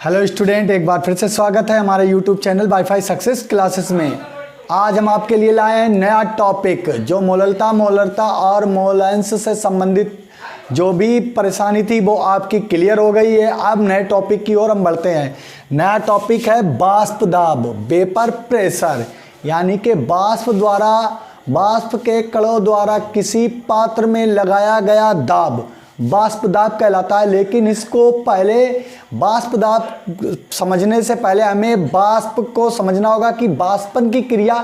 Hello student, एक बार फिर से स्वागत है हमारे YouTube channel wifi success classes में। आज हम आपके लिए लाए हैं नया टॉपिक जो मोलरता और मोलेंस से संबंधित जो भी परेशानी थी वो आपकी क्लियर हो गई है। अब नए टॉपिक की ओर हम बढ़ते हैं। नया टॉपिक है वाष्प दाब, वेपर प्रेशर, यानी कि वाष्प के कणों द्वारा किसी पात्र में लगाया गया दाब वाष्प दाब कहलाता है। लेकिन इसको पहले वाष्प दाब समझने से पहले हमें वाष्प को समझना होगा कि वाष्पन की क्रिया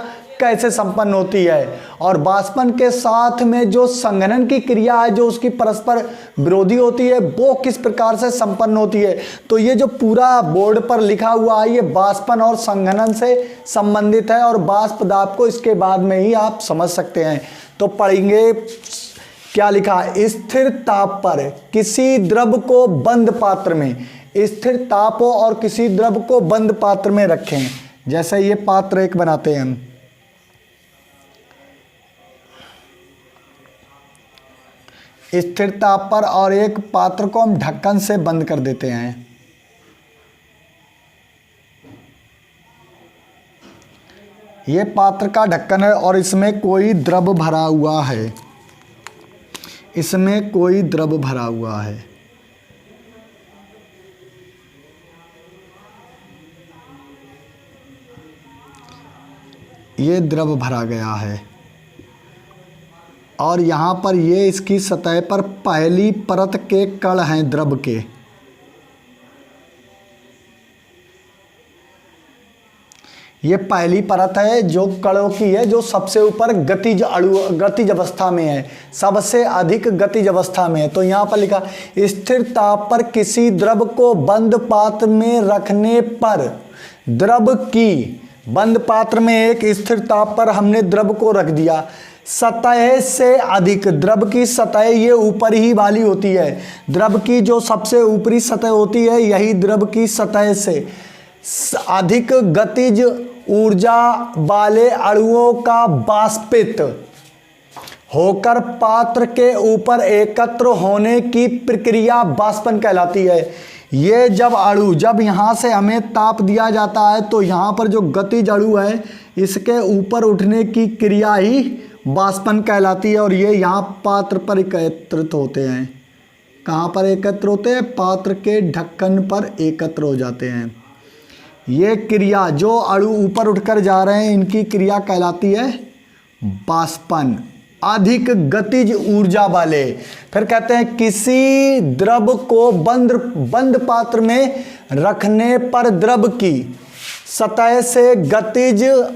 कैसे संपन्न होती है और वाष्पन के साथ में जो संघनन की क्रिया है जो उसकी परस्पर विरोधी होती है वो किस प्रकार से संपन्न होती है। तो ये जो पूरा बोर्ड पर लिखा हुआ है ये वाष्पन और संघनन से संबंधित है और वाष्प दाब को इसके बाद में ही आप समझ सकते हैं। तो पढ़ेंगे क्या लिखा है। स्थिर ताप पर किसी द्रव को बंद पात्र में, स्थिर ताप हो और किसी द्रव को बंद पात्र में रखें। जैसे ये पात्र एक बनाते हैं हम, स्थिर ताप पर और एक पात्र को हम ढक्कन से बंद कर देते हैं। ये पात्र का ढक्कन है और इसमें कोई द्रव भरा हुआ है, इसमें कोई द्रव भरा हुआ है। ये द्रव भरा गया है और यहाँ पर ये इसकी सतह पर पहली परत के कण हैं द्रव के। ये पहली परत है जो कणों की है, जो सबसे ऊपर गतिज अवस्था में है, सबसे अधिक गतिज अवस्था में है। तो यहाँ पर लिखा स्थिर ताप पर किसी द्रव को बंद पात्र में रखने पर द्रव की, बंद पात्र में एक स्थिर ताप पर हमने द्रव को रख दिया, सतह से अधिक, द्रव की सतह ये ऊपर ही वाली होती है, द्रव की जो सबसे ऊपरी सतह होती है यही द्रव की सतह से अधिक गतिज ऊर्जा वाले अणुओं का वाष्पित होकर पात्र के ऊपर एकत्र होने की प्रक्रिया वाष्पन कहलाती है। ये जब यहाँ से हमें ताप दिया जाता है तो यहाँ पर जो गतिज अणु है इसके ऊपर उठने की क्रिया ही वाष्पन कहलाती है और ये यहाँ पात्र पर एकत्रित होते हैं। कहाँ पर एकत्र होते हैं? पात्र के ढक्कन पर एकत्र हो जाते हैं। ये क्रिया जो अणु ऊपर उठकर जा रहे हैं इनकी क्रिया कहलाती है वाष्पन, अधिक गतिज ऊर्जा वाले। फिर कहते हैं किसी द्रव को बंद पात्र में रखने पर द्रव की सतह से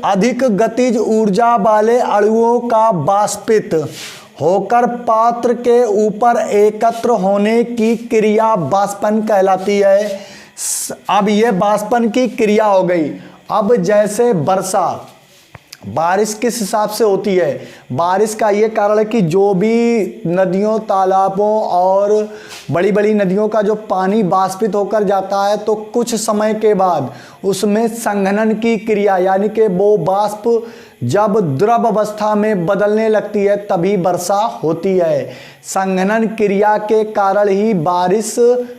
अधिक गतिज ऊर्जा वाले अणुओं का वाष्पित होकर पात्र के ऊपर एकत्र होने की क्रिया वाष्पन कहलाती है। अब ये वाष्पन की क्रिया हो गई। अब जैसे बारिश किस हिसाब से होती है? बारिश का ये कारण है कि जो भी नदियों, तालाबों और बड़ी बड़ी नदियों का जो पानी वाष्पित होकर जाता है तो कुछ समय के बाद उसमें संघनन की क्रिया, यानी कि वो वाष्प जब द्रव अवस्था में बदलने लगती है तभी वर्षा होती है। संघनन क्रिया के कारण ही बारिश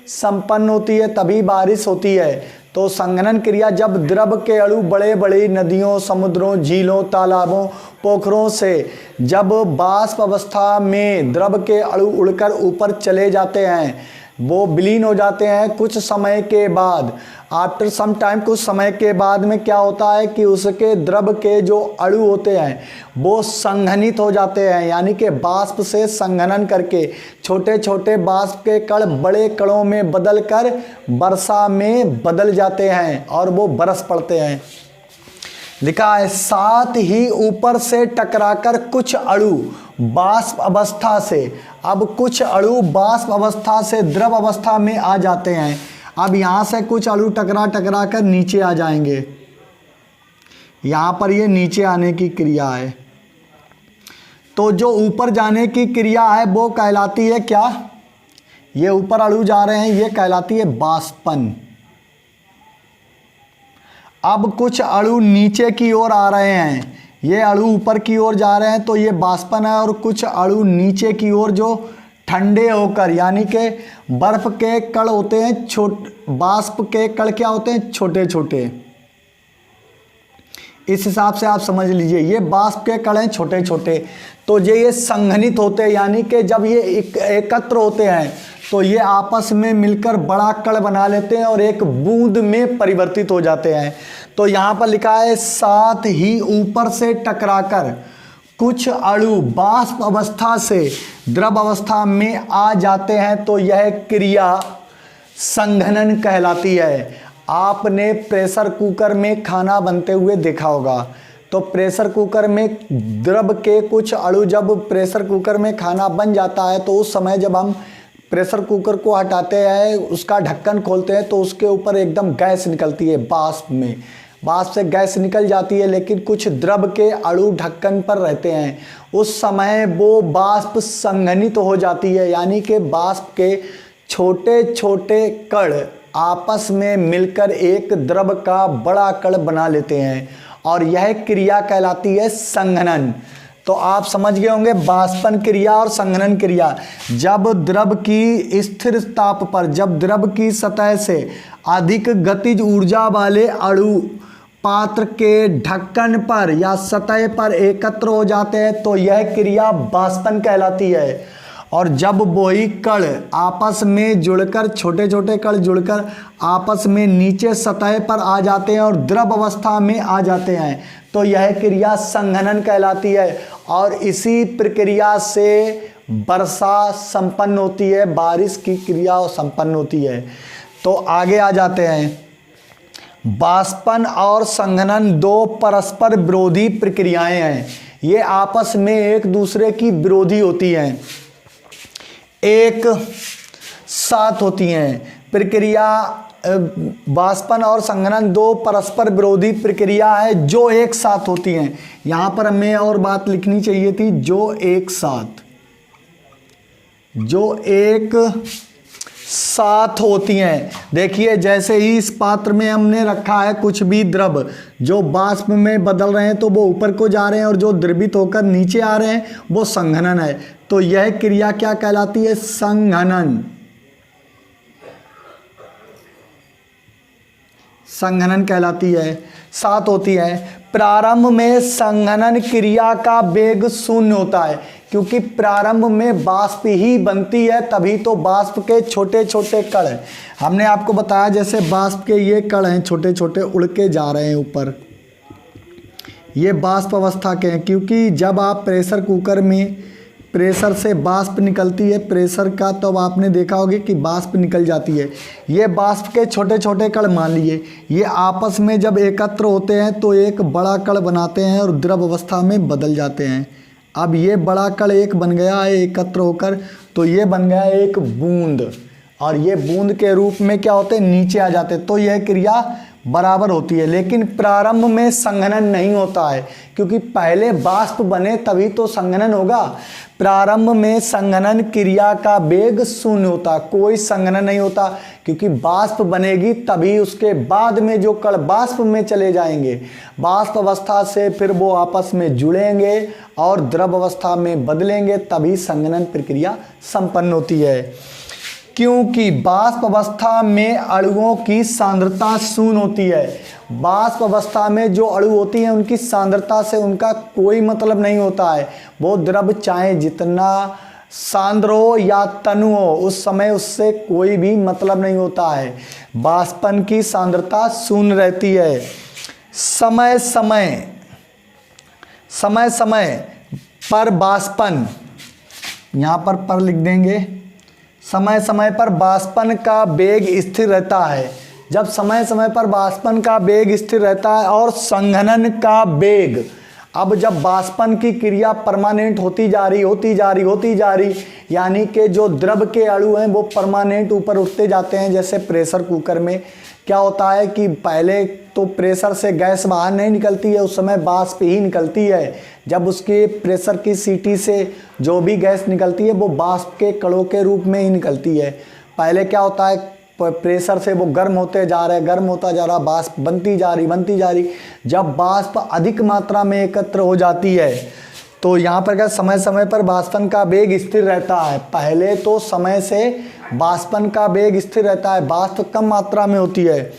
संपन्न होती है, तभी बारिश होती है। तो संघनन क्रिया जब द्रव के अणु बड़े बड़ी नदियों, समुद्रों, झीलों, तालाबों, पोखरों से जब वाष्प अवस्था में द्रव के अणु उड़कर ऊपर चले जाते हैं, वो विलीन हो जाते हैं कुछ समय के बाद, आफ्टर सम टाइम, कुछ समय के बाद में क्या होता है कि उसके द्रव के जो अणु होते हैं वो संघनित हो जाते हैं, यानी कि वाष्प से संघनन करके छोटे छोटे वाष्प के कण बड़े कणों में बदलकर वर्षा में बदल जाते हैं और वो बरस पड़ते हैं। लिखा है साथ ही ऊपर से टकराकर कुछ अणु वाष्प अवस्था से, अब कुछ अणु वाष्प अवस्था से द्रव अवस्था में आ जाते हैं। अब यहाँ से कुछ अणु टकरा कर नीचे आ जाएंगे। यहाँ पर ये नीचे आने की क्रिया है। तो जो ऊपर जाने की क्रिया है वो कहलाती है क्या? ये ऊपर अणु जा रहे हैं, ये कहलाती है वाष्पन। अब कुछ अणु नीचे की ओर आ रहे हैं, ये अणु ऊपर की ओर जा रहे हैं तो ये वाष्पन है और कुछ अणु नीचे की ओर जो ठंडे होकर, यानी कि बर्फ के कण होते हैं बाष्प के कण क्या होते हैं, छोटे छोटे। इस हिसाब से आप समझ लीजिए, ये बाष्प के कण हैं छोटे छोटे, तो ये संघनित होते हैं, यानी कि जब ये एकत्र होते हैं तो ये आपस में मिलकर बड़ा कण बना लेते हैं और एक बूंद में परिवर्तित हो जाते हैं। तो यहाँ पर लिखा है साथ ही ऊपर से टकराकर कुछ अणु बाष्प अवस्था से द्रव अवस्था में आ जाते हैं, तो यह क्रिया संघनन कहलाती है। आपने प्रेशर कुकर में खाना बनते हुए देखा होगा, तो प्रेशर कुकर में द्रव के कुछ अणु, जब प्रेशर कुकर में खाना बन जाता है तो उस समय जब हम प्रेशर कुकर को हटाते हैं, उसका ढक्कन खोलते हैं, तो उसके ऊपर एकदम गैस निकलती है, बाष्प से गैस निकल जाती है, लेकिन कुछ द्रव के अणु ढक्कन पर रहते हैं। उस समय वो बाष्प संघनित हो जाती है, यानी कि बाष्प के छोटे छोटे कण आपस में मिलकर एक द्रव का बड़ा कण बना लेते हैं, और यह क्रिया कहलाती है संघनन। तो आप समझ गए होंगे बाष्पन क्रिया और संघनन क्रिया। जब द्रव की स्थिर ताप पर, जब द्रव की सतह से अधिक गतिज ऊर्जा वाले अणु पात्र के ढक्कन पर या सतह पर एकत्र हो जाते हैं, तो यह क्रिया बाष्पन कहलाती है। और जब वही कण आपस में जुड़कर, छोटे छोटे कण जुड़कर आपस में नीचे सतह पर आ जाते हैं और द्रव अवस्था में आ जाते हैं, तो यह क्रिया संघनन कहलाती है। और इसी प्रक्रिया से वर्षा संपन्न होती है, बारिश की क्रिया संपन्न होती है। तो आगे आ जाते हैं। बाष्पन और संघनन दो परस्पर विरोधी प्रक्रियाएं हैं, ये आपस में एक दूसरे की विरोधी होती हैं, एक साथ होती हैं। प्रक्रिया बाष्पन और संघनन दो परस्पर विरोधी प्रक्रिया है जो एक साथ होती हैं। यहाँ पर हमें और बात लिखनी चाहिए थी, जो एक साथ होती हैं। देखिए जैसे ही इस पात्र में हमने रखा है कुछ भी द्रव, जो बाष्प में बदल रहे हैं तो वो ऊपर को जा रहे हैं, और जो द्रवित होकर नीचे आ रहे हैं वो संघनन है। तो यह क्रिया क्या कहलाती है, संघनन कहलाती है, साथ होती है। प्रारंभ में संघनन क्रिया का वेग शून्य होता है, क्योंकि प्रारंभ में बाष्प ही बनती है, तभी तो बाष्प के छोटे छोटे कण हैं। हमने आपको बताया जैसे बाष्प के ये कण हैं छोटे छोटे, उड़ के जा रहे हैं ऊपर, ये बाष्प अवस्था के हैं। क्योंकि जब आप प्रेशर कुकर में प्रेशर से बाष्प निकलती है, प्रेशर का, तो आपने देखा होगा कि बाष्प निकल जाती है। ये बाष्प के छोटे छोटे कण मान लिए, ये आपस में जब एकत्र होते हैं तो एक बड़ा कण बनाते हैं और द्रव अवस्था में बदल जाते हैं। अब ये बड़ा कण एक बन गया है एकत्र होकर, तो ये बन गया एक बूंद, और ये बूंद के रूप में क्या होते हैं, नीचे आ जाते हैं। तो यह क्रिया बराबर होती है। लेकिन प्रारंभ में संघनन नहीं होता है, क्योंकि पहले बाष्प बने तभी तो संघनन होगा। प्रारंभ में संघनन क्रिया का वेग शून्य होता, कोई संघनन नहीं होता, क्योंकि बाष्प बनेगी तभी उसके बाद में जो कण बाष्प में चले जाएंगे, बाष्प अवस्था से फिर वो आपस में जुड़ेंगे और द्रव अवस्था में बदलेंगे, तभी संघनन प्रक्रिया संपन्न होती है। क्योंकि बाष्प अवस्था में अणुओं की सांद्रता शून्य होती है। बाष्प अवस्था में जो अणु होती हैं उनकी सांद्रता से उनका कोई मतलब नहीं होता है। वो द्रव चाहे जितना सांद्र हो या तनु हो, उस समय उससे कोई भी मतलब नहीं होता है। बाष्पन की सांद्रता शून्य रहती है। समय समय पर बाष्पन, यहाँ पर लिख देंगे, समय समय पर बाष्पन का वेग स्थिर रहता है। जब समय समय पर बाष्पन का वेग स्थिर रहता है और संघनन का वेग, अब जब बाष्पन की क्रिया परमानेंट होती जा रही, यानी कि जो द्रव के अणु हैं वो परमानेंट ऊपर उठते जाते हैं। जैसे प्रेशर कुकर में क्या होता है कि पहले तो प्रेशर से गैस बाहर नहीं निकलती है, उस समय बाष्प ही निकलती है। जब उसके प्रेशर की सीटी से जो भी गैस निकलती है वो बाष्प के कणों के रूप में ही निकलती है। पहले क्या होता है, प्रेशर से वो गर्म होते जा रहे, गर्म होता जा रहा, बाष्प बनती जा रही। जब बाष्प अधिक मात्रा में एकत्र हो जाती है तो यहाँ पर क्या समय समय पर वाष्पन का वेग स्थिर रहता है। पहले तो समय से वाष्पन का वेग स्थिर रहता है, वाष्प कम मात्रा में होती है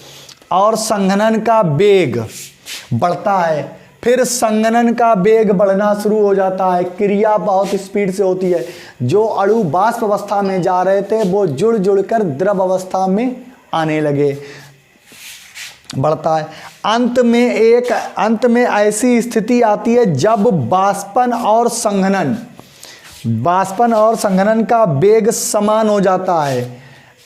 और संघनन का वेग बढ़ता है। फिर संघनन का वेग बढ़ना शुरू हो जाता है, क्रिया बहुत स्पीड से होती है। जो अणु वाष्प अवस्था में जा रहे थे वो जुड़ जुड़ कर द्रव अवस्था में आने लगे, बढ़ता है। अंत में ऐसी स्थिति आती है जब वाष्पन और संघनन का वेग समान हो जाता है।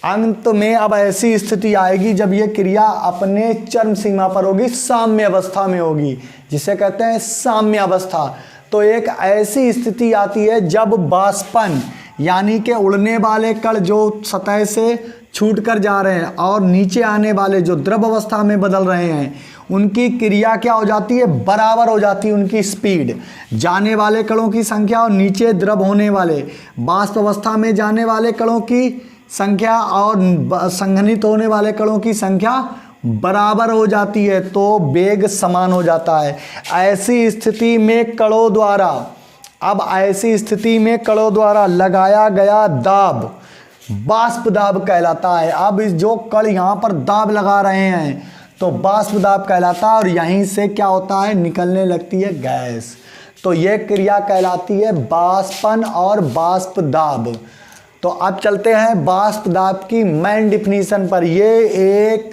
अंत में अब ऐसी स्थिति आएगी जब ये क्रिया अपने चरम सीमा पर होगी, साम्य अवस्था में होगी, जिसे कहते हैं साम्य अवस्था। तो एक ऐसी स्थिति आती है जब वाष्पन यानी कि उड़ने वाले कण जो सतह से छूट कर जा रहे हैं और नीचे आने वाले जो द्रव अवस्था में बदल रहे हैं, उनकी क्रिया क्या हो जाती है, बराबर हो जाती है उनकी स्पीड। जाने वाले कणों की संख्या और नीचे द्रव होने वाले वाष्प अवस्था में जाने वाले कणों की संख्या और संघनित होने वाले कणों की संख्या बराबर हो जाती है, तो वेग समान हो जाता है। ऐसी स्थिति में कणों द्वारा लगाया गया दाब वाष्प दाब कहलाता है। अब इस जो कण यहाँ पर दाब लगा रहे हैं तो वाष्प दाब कहलाता है और यहीं से क्या होता है, निकलने लगती है गैस। तो यह क्रिया कहलाती है वाष्पन और वाष्प दाब। तो अब चलते हैं वाष्प दाब की मेन डिफिनीशन पर। ये एक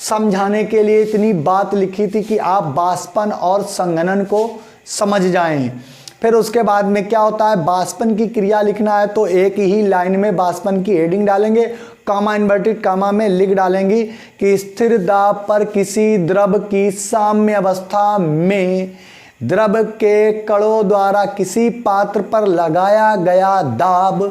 समझाने के लिए इतनी बात लिखी थी कि आप वाष्पन और संघनन को समझ जाएं। फिर उसके बाद में क्या होता है, वाष्पन की क्रिया लिखना है तो एक ही लाइन में वाष्पन की हेडिंग डालेंगे, कामा इन्वर्टेड कामा में लिख डालेंगी कि स्थिर दाब पर किसी द्रव की साम्य अवस्था में द्रव के कणों द्वारा किसी पात्र पर लगाया गया दाब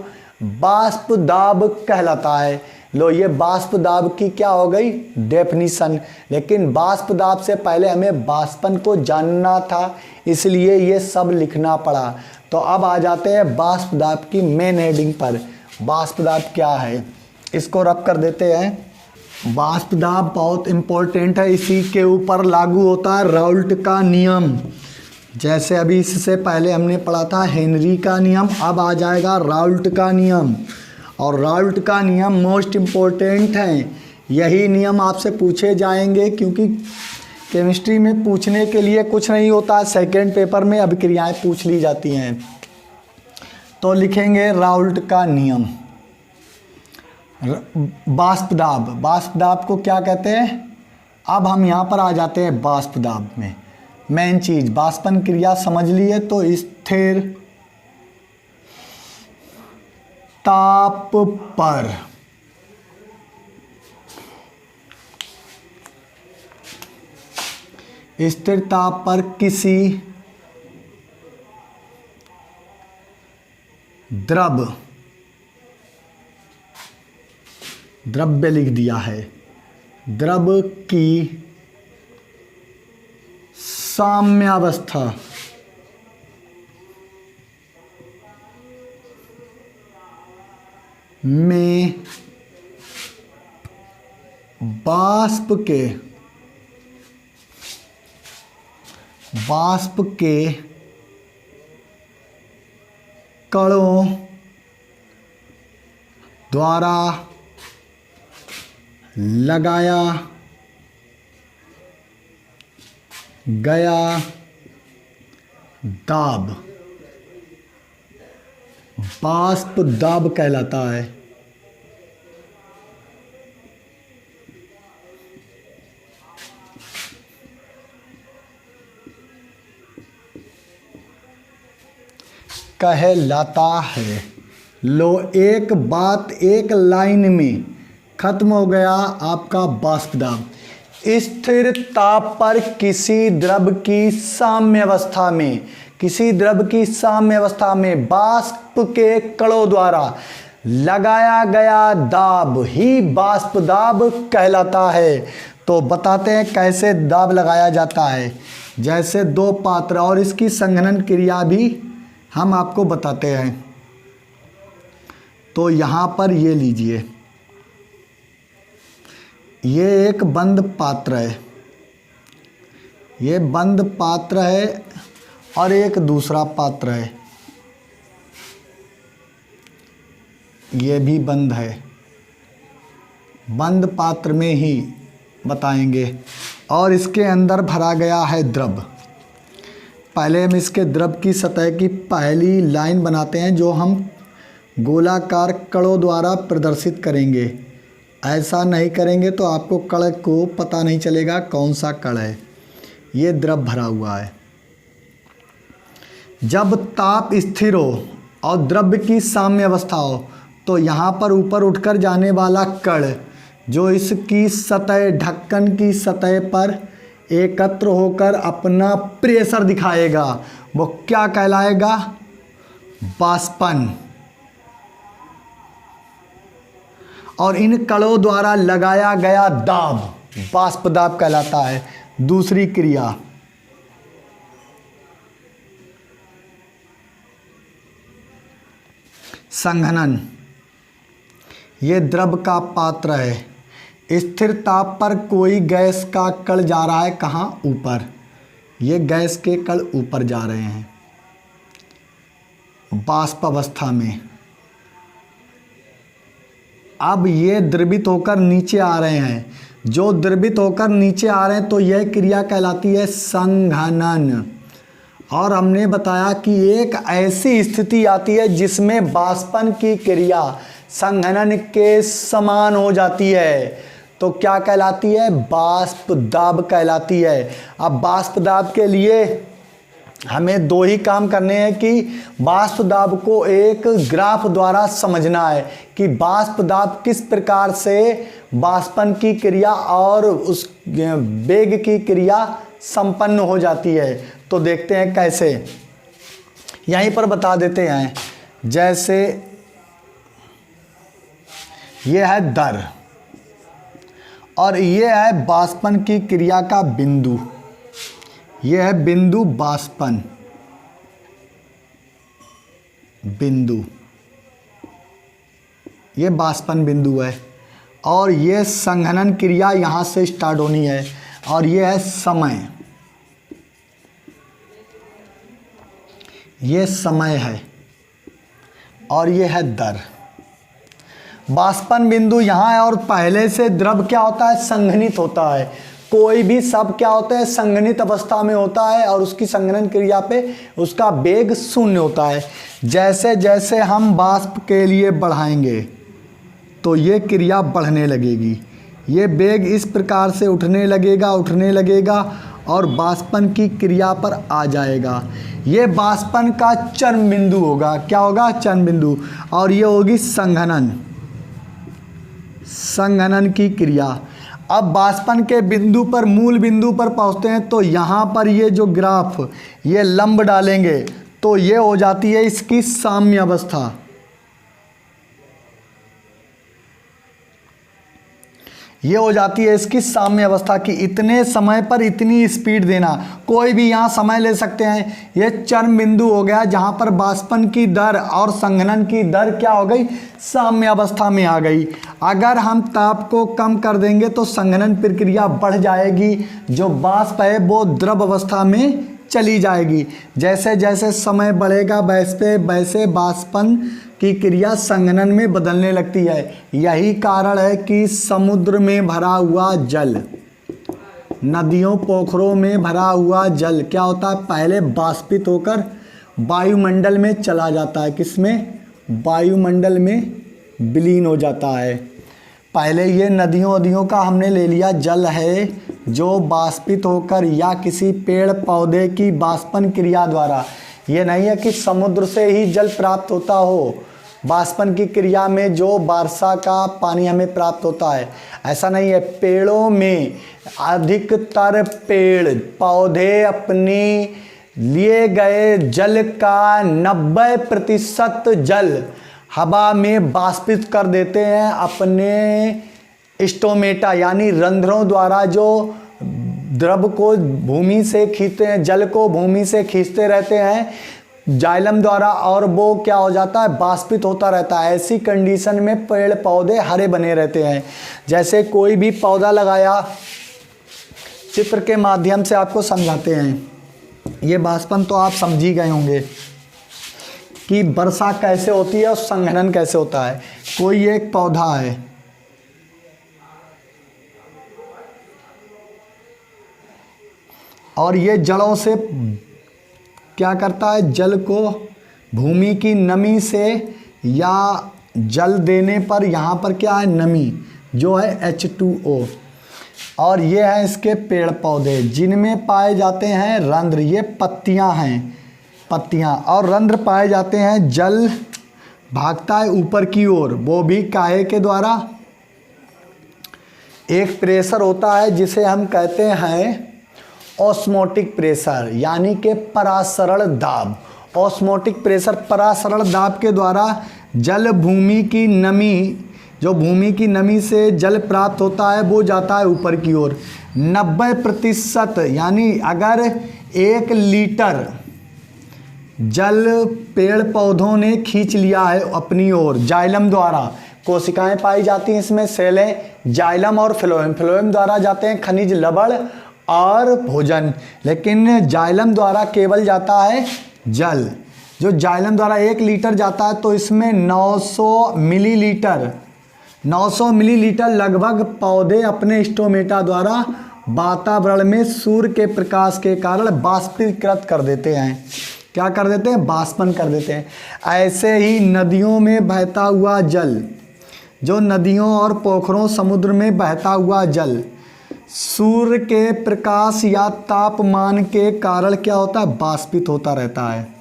वाष्प दाब कहलाता है। लो, ये वाष्प दाब की क्या हो गई, डेफिनीशन। लेकिन वाष्प दाब से पहले हमें वाष्पन को जानना था, इसलिए ये सब लिखना पड़ा। तो अब आ जाते हैं वाष्प दाब की मेन हेडिंग पर। वाष्प दाब क्या है, इसको रब कर देते हैं। वाष्प दाब बहुत इंपॉर्टेंट है, इसी के ऊपर लागू होता है राउल्ट का नियम। जैसे अभी इससे पहले हमने पढ़ा था हेनरी का नियम, अब आ जाएगा राउल्ट का नियम। और राउल्ट का नियम मोस्ट इम्पोर्टेंट है। यही नियम आपसे पूछे जाएंगे, क्योंकि केमिस्ट्री में पूछने के लिए कुछ नहीं होता, सेकंड पेपर में अभिक्रियाएं पूछ ली जाती हैं। तो लिखेंगे राउल्ट का नियम। वाष्प दाब को क्या कहते हैं। अब हम यहाँ पर आ जाते हैं वाष्प दाब में। मेन चीज वाष्पन क्रिया समझ लिए, तो स्थिर ताप पर किसी द्रव्य लिख दिया है, द्रव की साम्यावस्था में वाष्प के कणों द्वारा लगाया गया दाब वाष्प दाब कहलाता है। लो, एक बात एक लाइन में खत्म हो गया आपका वाष्प दाब। स्थिर ताप पर किसी द्रव की साम्य अवस्था में वाष्प के कणों द्वारा लगाया गया दाब ही वाष्प दाब कहलाता है। तो बताते हैं कैसे दाब लगाया जाता है। जैसे दो पात्र, और इसकी संघनन क्रिया भी हम आपको बताते हैं। तो यहाँ पर ये लीजिए, ये एक बंद पात्र है, और एक दूसरा पात्र है, ये भी बंद है। बंद पात्र में ही बताएंगे। और इसके अंदर भरा गया है द्रव। पहले हम इसके द्रव की सतह की पहली लाइन बनाते हैं, जो हम गोलाकार कणों द्वारा प्रदर्शित करेंगे। ऐसा नहीं करेंगे तो आपको कण को पता नहीं चलेगा कौन सा कण है। ये द्रव भरा हुआ है। जब ताप स्थिर हो और द्रव्य की साम्य अवस्था हो तो यहाँ पर ऊपर उठकर जाने वाला कण जो इसकी सतह, ढक्कन की सतह पर एकत्र होकर अपना प्रेशर दिखाएगा, वो क्या कहलाएगा? वाष्पन। और इन कणों द्वारा लगाया गया दाब वाष्प दाब कहलाता है। दूसरी क्रिया, संघनन। ये द्रव का पात्र है। स्थिर ताप पर कोई गैस का कण जा रहा है, कहाँ? ऊपर। ये गैस के कण ऊपर जा रहे हैं वाष्प अवस्था में। अब ये द्रवित होकर नीचे आ रहे हैं। जो द्रवित होकर नीचे आ रहे हैं तो यह क्रिया कहलाती है संघनन। और हमने बताया कि एक ऐसी स्थिति आती है जिसमें वाष्पन की क्रिया संघनन के समान हो जाती है, तो क्या कहलाती है? वाष्प दाब कहलाती है। अब वाष्प दाब के लिए हमें दो ही काम करने हैं कि वाष्प दाब को एक ग्राफ द्वारा समझना है कि वाष्प दाब किस प्रकार से वाष्पन की क्रिया और उस वेग की क्रिया संपन्न हो जाती है। तो देखते हैं कैसे, यहीं पर बता देते हैं। जैसे ये है दर और ये है वाष्पन की क्रिया का बिंदु। ये है बिंदु वाष्पन बिंदु, ये वाष्पन बिंदु है। और ये संघनन क्रिया यहाँ से स्टार्ट होनी है। और ये है समय, ये समय है। और ये है दर। वाष्पन बिंदु यहाँ है और पहले से द्रव क्या होता है? संघनित होता है। कोई भी सब क्या होता है? संघनित अवस्था में होता है और उसकी संघनन क्रिया पे उसका वेग शून्य होता है। जैसे जैसे हम वाष्प के लिए बढ़ाएंगे तो ये क्रिया बढ़ने लगेगी। ये वेग इस प्रकार से उठने लगेगा और वाष्पन की क्रिया पर आ जाएगा। ये वाष्पन का चरम बिंदु होगा। क्या होगा? चरम बिंदु। और ये होगी संघनन की क्रिया। अब वाष्पन के बिंदु पर, मूल बिंदु पर पहुंचते हैं तो यहाँ पर ये जो ग्राफ ये लंब डालेंगे तो ये हो जाती है इसकी साम्य अवस्था। ये हो जाती है इसकी साम्य अवस्था की इतने समय पर इतनी स्पीड देना। कोई भी यहाँ समय ले सकते हैं। ये चरम बिंदु हो गया जहाँ पर वाष्पन की दर और संघनन की दर क्या हो गई? साम्य अवस्था में आ गई। अगर हम ताप को कम कर देंगे तो संघनन प्रक्रिया बढ़ जाएगी। जो वाष्प है वो द्रव अवस्था में चली जाएगी। जैसे जैसे समय बढ़ेगा वैसे वैसे वाष्पन की क्रिया संघनन में बदलने लगती है। यही कारण है कि समुद्र में भरा हुआ जल, नदियों पोखरों में भरा हुआ जल क्या होता है? पहले वाष्पित होकर वायुमंडल में चला जाता है। किसमें? वायुमंडल में विलीन हो जाता है। पहले ये नदियों का हमने ले लिया जल है जो वाष्पित होकर या किसी पेड़ पौधे की वाष्पन क्रिया द्वारा, ये नहीं है कि समुद्र से ही जल प्राप्त होता हो। वाष्पन की क्रिया में जो वर्षा का पानी हमें प्राप्त होता है ऐसा नहीं है। पेड़ों में अधिकतर पेड़ पौधे अपने लिए गए जल का 90% जल हवा में वाष्पित कर देते हैं अपने स्टोमेटा यानी रंध्रों द्वारा। जो द्रव को भूमि से खींचते हैं, जल को भूमि से खींचते रहते हैं जाइलम द्वारा, और वो क्या हो जाता है? वाष्पित होता रहता है। ऐसी कंडीशन में पेड़ पौधे हरे बने रहते हैं। जैसे कोई भी पौधा लगाया, चित्र के माध्यम से आपको समझाते हैं। ये बाष्पन तो आप समझ ही गए होंगे कि वर्षा कैसे होती है और संघनन कैसे होता है। कोई एक पौधा है, और ये जड़ों से क्या करता है, जल को भूमि की नमी से या जल देने पर, यहाँ पर क्या है, नमी जो है H2O, और ये हैं इसके पेड़ पौधे जिनमें पाए जाते हैं रंध्र। ये पत्तियाँ हैं, पत्तियाँ, और रंध्र पाए जाते हैं। जल भागता है ऊपर की ओर, वो भी काहे के द्वारा, एक प्रेशर होता है जिसे हम कहते हैं ऑस्मोटिक प्रेशर, यानी कि परासरण दाब। ऑस्मोटिक प्रेशर, परासरण दाब के द्वारा जल भूमि की नमी, जो भूमि की नमी से जल प्राप्त होता है वो जाता है ऊपर की ओर। 90%, यानी अगर 1 लीटर जल पेड़ पौधों ने खींच लिया है अपनी ओर जाइलम द्वारा, कोशिकाएं पाई जाती हैं इसमें, सेलें, जाइलम और फ्लोएम। फ्लोएम द्वारा जाते हैं खनिज लवण और भोजन, लेकिन जाइलम द्वारा केवल जाता है जल। जो जाइलम द्वारा 1 लीटर जाता है तो इसमें 900 मिलीलीटर लगभग पौधे अपने स्टोमेटा द्वारा वातावरण में सूर्य के प्रकाश के कारण बाष्पीकृत कर देते हैं। क्या कर देते हैं, बाष्पन कर देते हैं। ऐसे ही नदियों में बहता हुआ जल, जो नदियों और पोखरों समुद्र में बहता हुआ जल सूर्य के प्रकाश या तापमान के कारण क्या होता है, बाष्पित होता रहता है।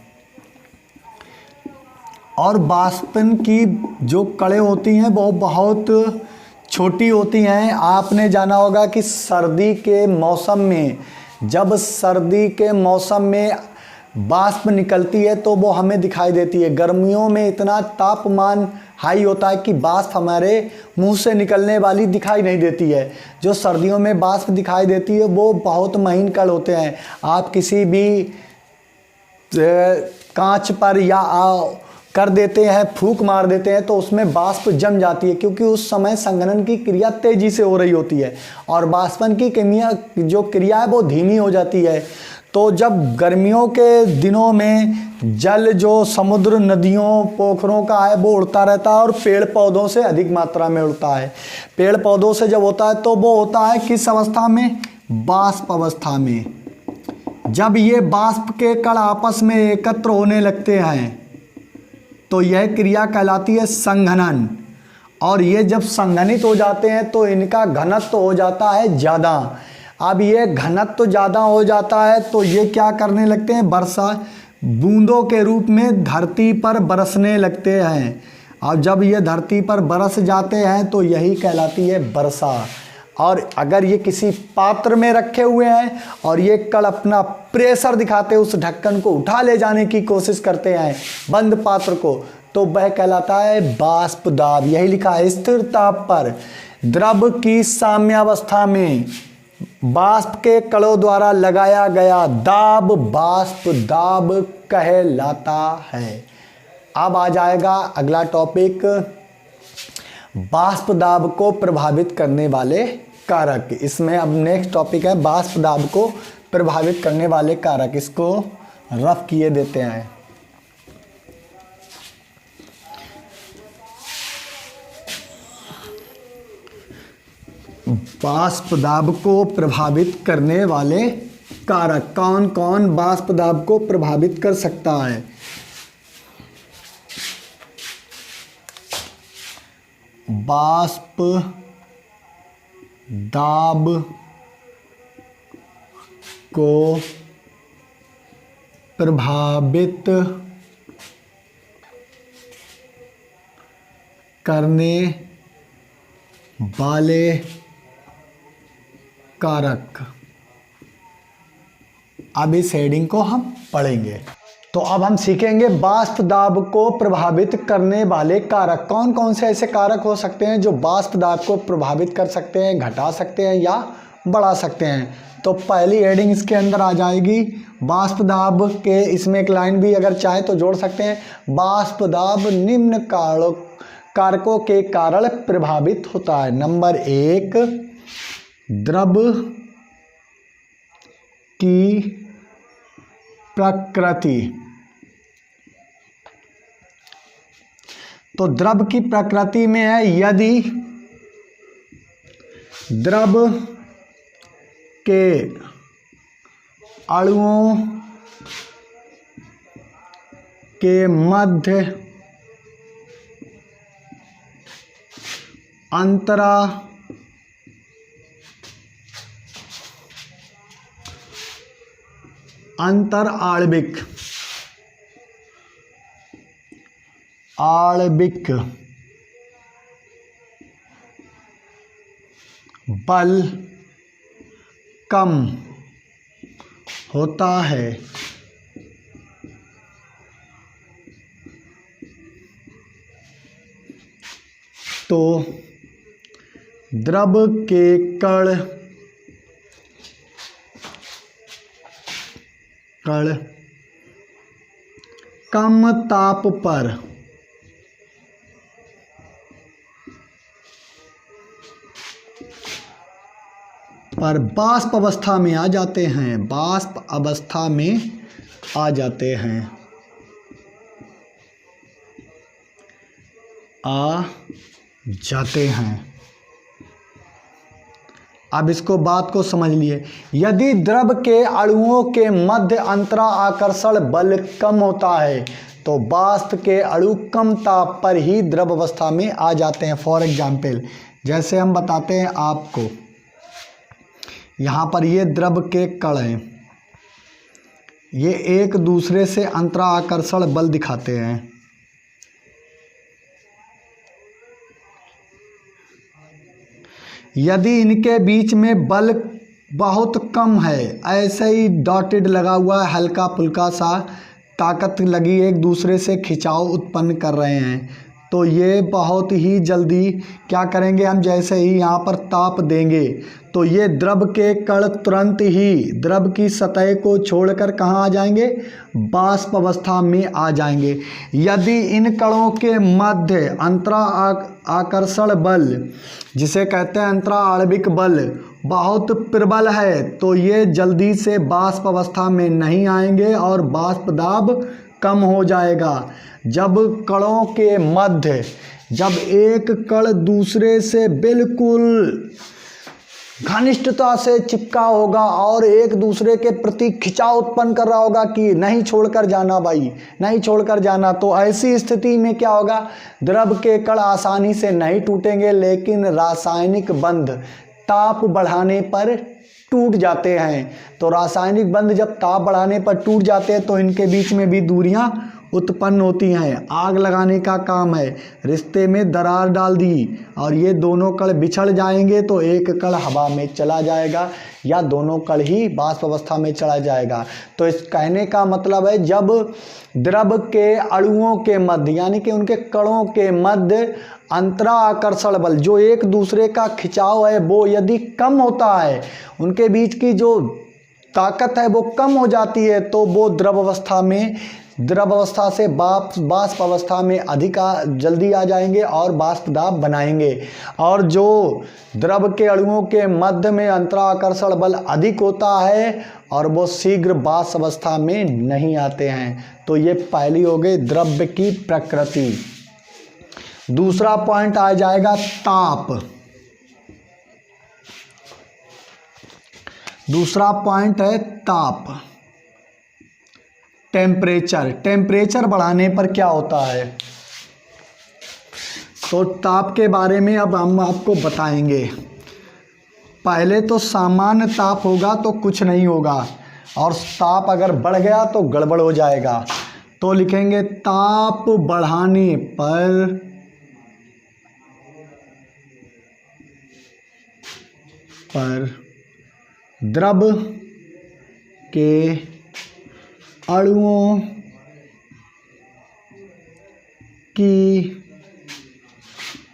और बाष्पन की जो कणें होती हैं वो बहुत छोटी होती हैं। आपने जाना होगा कि सर्दी के मौसम में, जब सर्दी के मौसम में बाष्प निकलती है तो वो हमें दिखाई देती है। गर्मियों में इतना तापमान हाई होता है कि बाष्प हमारे मुंह से निकलने वाली दिखाई नहीं देती है। जो सर्दियों में बाष्प दिखाई देती है वो बहुत महीन कण होते हैं। आप किसी भी कांच पर या कर देते हैं, फूंक मार देते हैं तो उसमें बाष्प जम जाती है, क्योंकि उस समय संघनन की क्रिया तेजी से हो रही होती है और बाष्पन की जो क्रिया है वो धीमी हो जाती है। तो जब गर्मियों के दिनों में जल जो समुद्र, नदियों, पोखरों का है वो उड़ता रहता है और पेड़ पौधों से अधिक मात्रा में उड़ता है। पेड़ पौधों से जब होता है तो वो होता है किस अवस्था में, बाष्प अवस्था में। जब ये बाष्प के कण आपस में एकत्र होने लगते हैं तो यह क्रिया कहलाती है संघनन। और ये जब संघनित हो जाते हैं तो इनका घनत्व हो जाता है ज़्यादा। अब ये घनत्व ज़्यादा हो जाता है तो ये क्या करने लगते हैं, वर्षा बूंदों के रूप में धरती पर बरसने लगते हैं। और जब ये धरती पर बरस जाते हैं तो यही कहलाती है वर्षा। और अगर ये किसी पात्र में रखे हुए हैं और ये कण अपना प्रेशर दिखाते हैं, उस ढक्कन को उठा ले जाने की कोशिश करते हैं बंद पात्र को, तो वह कहलाता है बाष्प दाब। यही लिखा है, स्थिर ताप पर द्रव की साम्यावस्था में बाष्प के कणों द्वारा लगाया गया दाब बाष्प दाब कहलाता है। अब आ जाएगा अगला टॉपिक, बाष्प दाब को प्रभावित करने वाले कारक। इसमें अब नेक्स्ट टॉपिक है बाष्प दाब को प्रभावित करने वाले कारक। इसको रफ किए देते हैं। बाष्प दाब को प्रभावित करने वाले कारक कौन कौन बाष्प दाब को प्रभावित कर सकता है। बाष्प दाब को प्रभावित करने वाले कारक। अब इस हेडिंग को हम पढ़ेंगे। तो अब हम सीखेंगे बाष्प दाब को प्रभावित करने वाले कारक। कौन कौन से ऐसे कारक हो सकते हैं जो बाष्प दाब को प्रभावित कर सकते हैं, घटा सकते हैं या बढ़ा सकते हैं। तो पहली हेडिंग इसके अंदर आ जाएगी बाष्प दाब के, इसमें एक लाइन भी अगर चाहे तो जोड़ सकते हैं। बाष्प दाब निम्न कारकों के कारण प्रभावित होता है। नंबर 1, द्रव की प्रकृति। तो द्रव की प्रकृति में है यदि द्रव के अणुओं के मध्य अंतरा अंतर आणविक बल कम होता है तो द्रव के कण कम ताप पर वाष्प अवस्था में आ जाते हैं, वाष्प अवस्था में आ जाते हैं, आ जाते हैं। अब इसको बात को समझ लिए, यदि द्रव के अणुओं के मध्य अंतरा आकर्षण बल कम होता है तो वाष्प के अणु कम ताप पर ही द्रव अवस्था में आ जाते हैं। फॉर एग्जाम्पल जैसे हम बताते हैं आपको, यहाँ पर ये द्रव के कण हैं, ये एक दूसरे से अंतरा आकर्षण बल दिखाते हैं। यदि इनके बीच में बल बहुत कम है, ऐसे ही डॉटेड लगा हुआ है, हल्का फुल्का सा ताकत लगी एक दूसरे से खिंचाव उत्पन्न कर रहे हैं, तो ये बहुत ही जल्दी क्या करेंगे, हम जैसे ही यहाँ पर ताप देंगे तो ये द्रव के कण तुरंत ही द्रव की सतह को छोड़कर कहाँ आ जाएंगे, वाष्प अवस्था में आ जाएंगे। यदि इन कणों के मध्य अंतरा आकर्षण बल, जिसे कहते हैं अंतरा आणविक बल, बहुत प्रबल है तो ये जल्दी से वाष्प अवस्था में नहीं आएंगे और वाष्प दाब कम हो जाएगा। जब कणों के मध्य, जब एक कण दूसरे से बिल्कुल घनिष्ठता से चिपका होगा और एक दूसरे के प्रति खिंचाव उत्पन्न कर रहा होगा कि नहीं छोड़कर जाना भाई, नहीं छोड़कर जाना, तो ऐसी स्थिति में क्या होगा, द्रव के कण आसानी से नहीं टूटेंगे, लेकिन रासायनिक बंध ताप बढ़ाने पर टूट जाते हैं। तो रासायनिक बंध जब ताप बढ़ाने पर टूट जाते हैं तो इनके बीच में भी दूरियां उत्पन्न होती हैं। आग लगाने का काम है, रिश्ते में दरार डाल दी और ये दोनों कण बिछड़ जाएंगे तो एक कण हवा में चला जाएगा या दोनों कण ही वाष्प अवस्था में चला जाएगा। तो इस कहने का मतलब है, जब द्रव के अणुओं के मध्य यानी कि उनके कणों के मध्य अंतरा आकर्षण बल, जो एक दूसरे का खिंचाव है वो यदि कम होता है, उनके बीच की जो ताकत है वो कम हो जाती है, तो वो द्रव अवस्था से वाष्प अवस्था में जल्दी आ जाएंगे और वाष्प दाब बनाएंगे। और जो द्रव के अणुओं के मध्य में अंतरा आकर्षण बल अधिक होता है और वो शीघ्र वाष्प अवस्था में नहीं आते हैं। तो ये पहली हो गई द्रव्य की प्रकृति। दूसरा पॉइंट आ जाएगा ताप। दूसरा पॉइंट है ताप, टेम्परेचर। टेम्परेचर बढ़ाने पर क्या होता है, तो ताप के बारे में अब हम आपको बताएंगे। पहले तो सामान्य ताप होगा तो कुछ नहीं होगा, और ताप अगर बढ़ गया तो गड़बड़ हो जाएगा। तो लिखेंगे ताप बढ़ाने पर द्रव के अणुओं की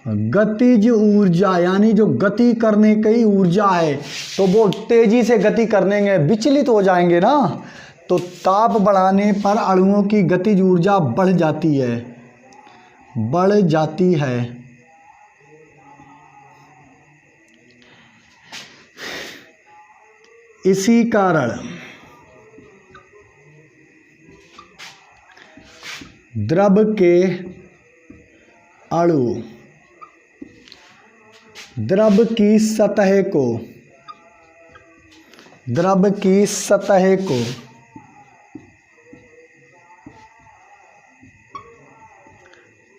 गतिज ऊर्जा, यानी जो गति करने की ऊर्जा है, तो वो तेजी से गति करने विचलित हो जाएंगे ना। तो ताप बढ़ाने पर अणुओं की गतिज ऊर्जा बढ़ जाती है। इसी कारण द्रव के अणु द्रव की सतह को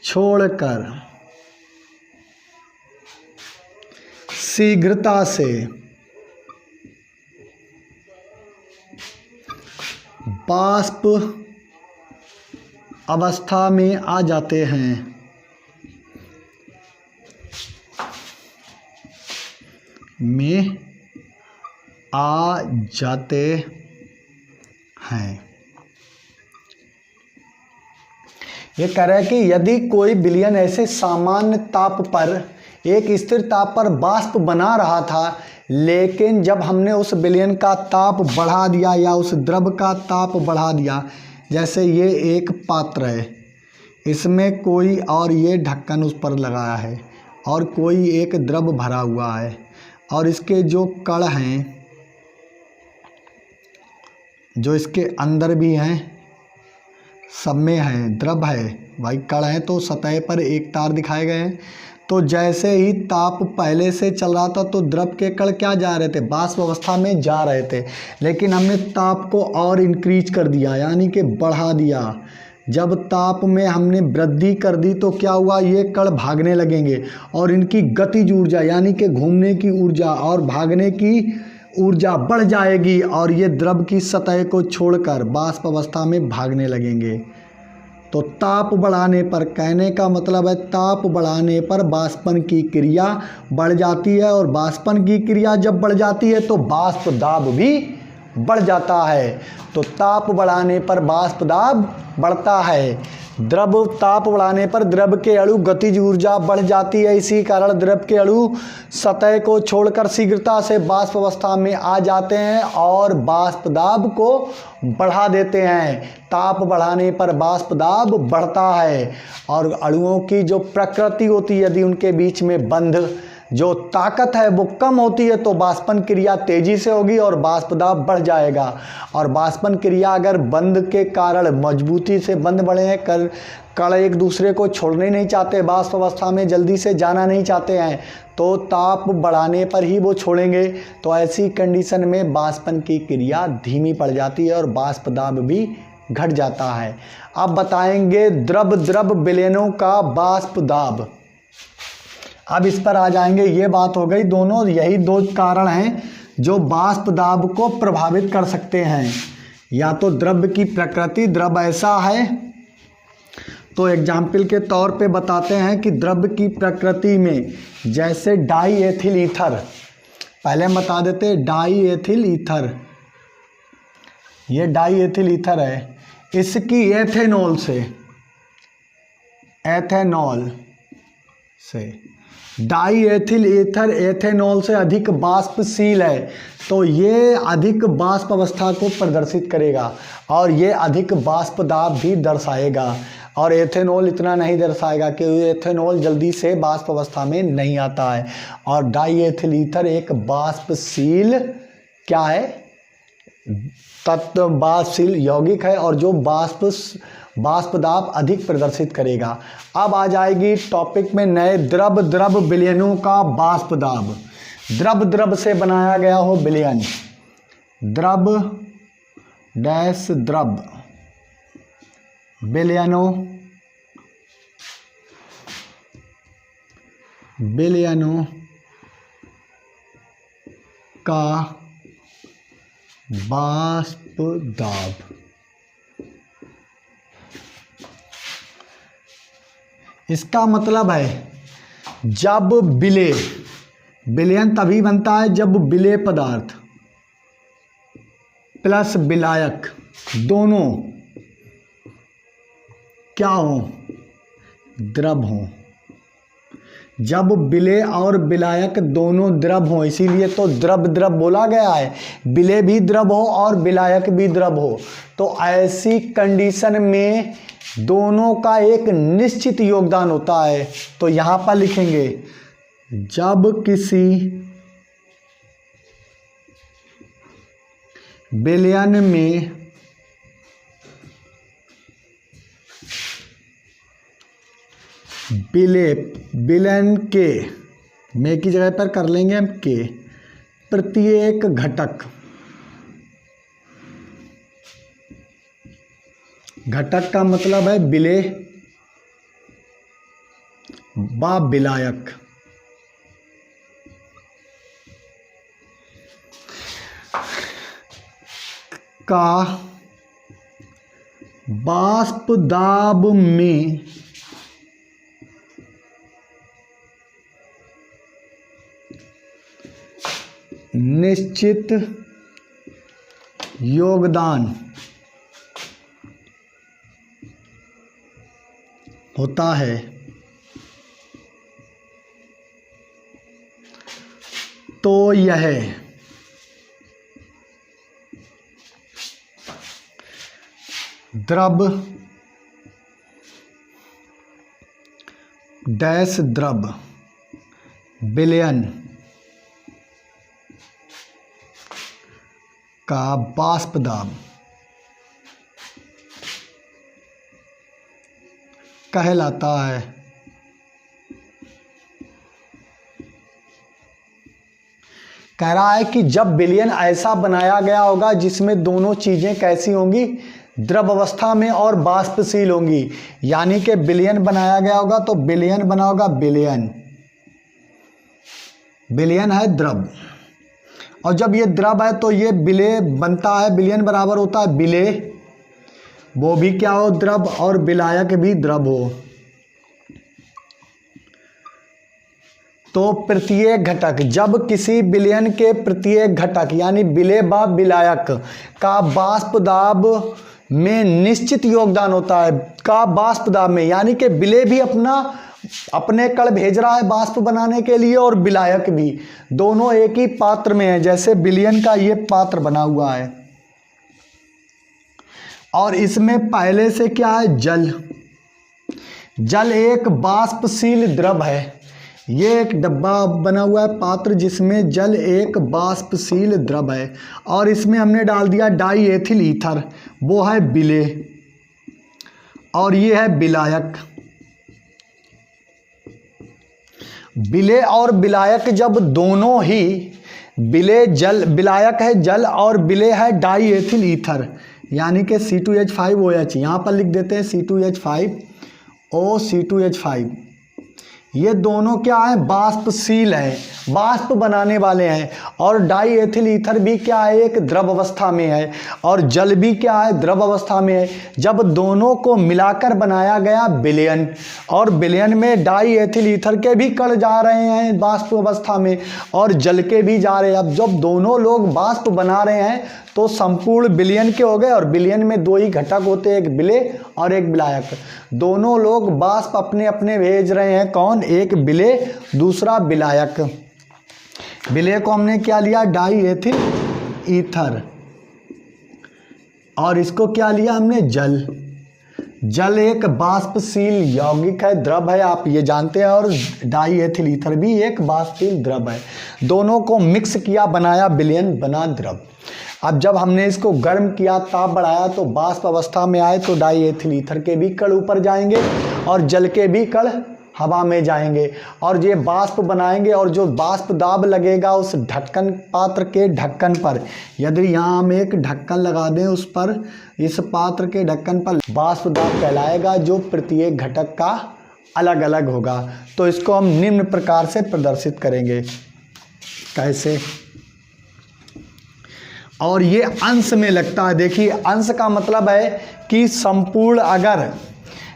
छोड़कर शीघ्रता से वाष्प अवस्था में आ जाते हैं। ये कह रहा है कि यदि कोई विलयन ऐसे सामान्य ताप पर एक स्थिर ताप पर वाष्प बना रहा था, लेकिन जब हमने उस विलयन का ताप बढ़ा दिया या उस द्रव का ताप बढ़ा दिया, जैसे ये एक पात्र है, इसमें कोई और ये ढक्कन उस पर लगाया है और कोई एक द्रव भरा हुआ है और इसके जो कण हैं, जो इसके अंदर भी हैं, सब में हैं, द्रव है भाई, कण है तो सतह पर एक तार दिखाए गए हैं। तो जैसे ही ताप पहले से चल रहा था तो द्रव के कण क्या जा रहे थे, वाष्प अवस्था में जा रहे थे, लेकिन हमने ताप को और इंक्रीज कर दिया, यानी कि बढ़ा दिया। जब ताप में हमने वृद्धि कर दी तो क्या हुआ, ये कण भागने लगेंगे और इनकी गतिज ऊर्जा यानी कि घूमने की ऊर्जा और भागने की ऊर्जा बढ़ जाएगी और ये द्रव की सतह को छोड़कर वाष्प अवस्था में भागने लगेंगे। तो ताप बढ़ाने पर, कहने का मतलब है ताप बढ़ाने पर वाष्पन की क्रिया बढ़ जाती है और वाष्पन की क्रिया जब बढ़ जाती है तो वाष्प दाब भी बढ़ जाता है। तो ताप बढ़ाने पर वाष्प दाब बढ़ता है। द्रव ताप बढ़ाने पर द्रव के अणु गतिज ऊर्जा बढ़ जाती है, इसी कारण द्रव के अणु सतह को छोड़कर शीघ्रता से वाष्प अवस्था में आ जाते हैं और वाष्प दाब को बढ़ा देते हैं। ताप बढ़ाने पर वाष्प दाब बढ़ता है और अणुओं की जो प्रकृति होती है, यदि उनके बीच में बंध जो ताकत है वो कम होती है तो वाष्पन क्रिया तेजी से होगी और वाष्प दाब बढ़ जाएगा। और वाष्पन क्रिया अगर बंध के कारण मजबूती से बंध बढ़े हैं, कण एक दूसरे को छोड़ने नहीं चाहते, वाष्प अवस्था में जल्दी से जाना नहीं चाहते हैं, तो ताप बढ़ाने पर ही वो छोड़ेंगे। तो ऐसी कंडीशन में वाष्पन की क्रिया धीमी पड़ जाती है और वाष्प दाब भी घट जाता है। अब बताएंगे द्रव विलयनों का वाष्प दाब। अब इस पर आ जाएंगे। ये बात हो गई, दोनों यही दो कारण हैं जो वाष्प दाब को प्रभावित कर सकते हैं। या तो द्रव की प्रकृति, द्रव ऐसा है, तो एग्जाम्पल के तौर पे बताते हैं कि द्रव की प्रकृति में जैसे डाई एथिल ईथर, पहले हम बता देते डाई एथिल ईथर, ये डाई एथिल ईथर है, इसकी एथेनॉल से डाई एथिल ईथर एथेनॉल से अधिक वाष्पशील है, तो ये अधिक वाष्प अवस्था को प्रदर्शित करेगा और ये अधिक वाष्प दाब भी दर्शाएगा। और एथेनॉल इतना नहीं दर्शाएगा कि एथेनॉल जल्दी से वाष्प अवस्था में नहीं आता है। और डाई एथिल ईथर एक वाष्पशील क्या है, तत्व वाष्पशील यौगिक है और जो वाष्प दाब अधिक प्रदर्शित करेगा। अब आ जाएगी टॉपिक में नए द्रव विलयनों का वाष्प दाब। द्रव से बनाया गया हो विलयन, द्रव विलयनों का वाष्प दाब। इसका मतलब है जब विलयन तभी बनता है जब विलेय पदार्थ प्लस विलायक दोनों क्या हो, द्रव हो। जब विलेय और विलायक दोनों द्रव हो, इसीलिए तो द्रव बोला गया है, विलेय भी द्रव हो और विलायक भी द्रव हो। तो ऐसी कंडीशन में दोनों का एक निश्चित योगदान होता है। तो यहां पर लिखेंगे जब किसी विलयन में विलेय, विलयन के, में की जगह पर कर लेंगे हम के, प्रत्येक घटक, घटक का मतलब है विलेय व विलायक, का वाष्प दाब में निश्चित योगदान होता है। तो यह द्रव डैश द्रव विलयन का वाष्प दाब कहलाता है। कह रहा है कि जब विलयन ऐसा बनाया गया होगा जिसमें दोनों चीजें कैसी होंगी, द्रव अवस्था में और वाष्पशील होंगी, यानी कि विलयन बनाया गया होगा तो विलयन बना होगा विलयन, विलयन है द्रव, और जब ये द्रव है तो ये विलेय बनता है, विलयन बराबर होता है विलेय, वो भी क्या हो द्रव, और विलायक भी द्रव हो। तो प्रत्येक घटक, जब किसी विलयन के प्रत्येक घटक यानी विलेय व विलायक का वाष्प दाब में निश्चित योगदान होता है, का वाष्प दाब में, यानी कि विलेय भी अपने कण भेज रहा है वाष्प बनाने के लिए और विलायक भी, दोनों एक ही पात्र में है। जैसे विलयन का ये पात्र बना हुआ है और इसमें पहले से क्या है, जल, जल एक वाष्पशील द्रव है। ये एक डब्बा बना हुआ है पात्र जिसमें जल एक वाष्पशील द्रव है और इसमें हमने डाल दिया डाई एथिल ईथर, वो है विलेय, और ये है विलायक। विलेय और विलायक जब दोनों ही, विलेय जल, विलायक है जल और विलेय है डाई एथिल ईथर, यानी कि C2H5OH, यहाँ पर लिख देते हैं C2H5OC2H5। ये दोनों क्या है, वाष्पशील है, वाष्प बनाने वाले हैं, और डाई एथिल ईथर भी क्या है, एक द्रव अवस्था में है, और जल भी क्या है, द्रव अवस्था में है। जब दोनों को मिलाकर बनाया गया विलयन, और विलयन में डाई एथिल ईथर के भी कण जा रहे हैं वाष्प अवस्था में और जल के भी जा रहे हैं। अब जब दोनों लोग वाष्प बना रहे हैं तो संपूर्ण विलयन के हो गए, और विलयन में दो ही घटक होते हैं, एक विलेय और एक विलायक। दोनों लोग वाष्प अपने अपने भेज रहे हैं, कौन, एक विलेय दूसरा विलायक। विलेय को हमने क्या लिया, डाई एथिल ईथर, और इसको क्या लिया हमने, जल। जल एक वाष्पशील यौगिक है, द्रव है, आप ये जानते हैं, और डाई एथिल ईथर भी एक वाष्पशील द्रव है। दोनों को मिक्स किया, बनाया विलयन, बना द्रव। अब जब हमने इसको गर्म किया, ताप बढ़ाया, तो वाष्प अवस्था में आए तो डाई एथिल ईथर के भी कण ऊपर जाएंगे और जल के भी कण हवा में जाएंगे, और ये वाष्प बनाएंगे, और जो वाष्प दाब लगेगा उस ढक्कन, पात्र के ढक्कन पर, यदि यहाँ हम एक ढक्कन लगा दें उस पर, इस पात्र के ढक्कन पर वाष्प दाब कहलाएगा, जो प्रत्येक घटक का अलग अलग होगा। तो इसको हम निम्न प्रकार से प्रदर्शित करेंगे, कैसे, और ये अंश में लगता है। देखिए, अंश का मतलब है कि संपूर्ण, अगर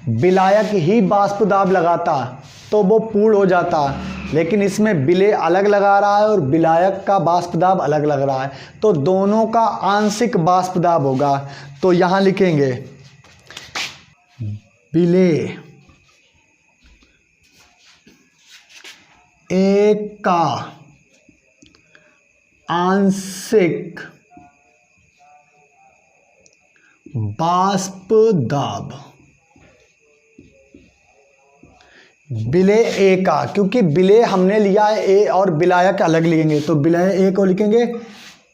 विलायक ही वाष्प दाब लगाता तो वो पूर्ण हो जाता, लेकिन इसमें विलेय अलग लगा रहा है और विलायक का वाष्प दाब अलग लग रहा है, तो दोनों का आंशिक वाष्प दाब होगा। तो यहाँ लिखेंगे विलेय एक का आंशिक वाष्प दाब, विलेय ए का, क्योंकि विलेय हमने लिया है ए और विलायक अलग लिखेंगे, तो विलेय ए को लिखेंगे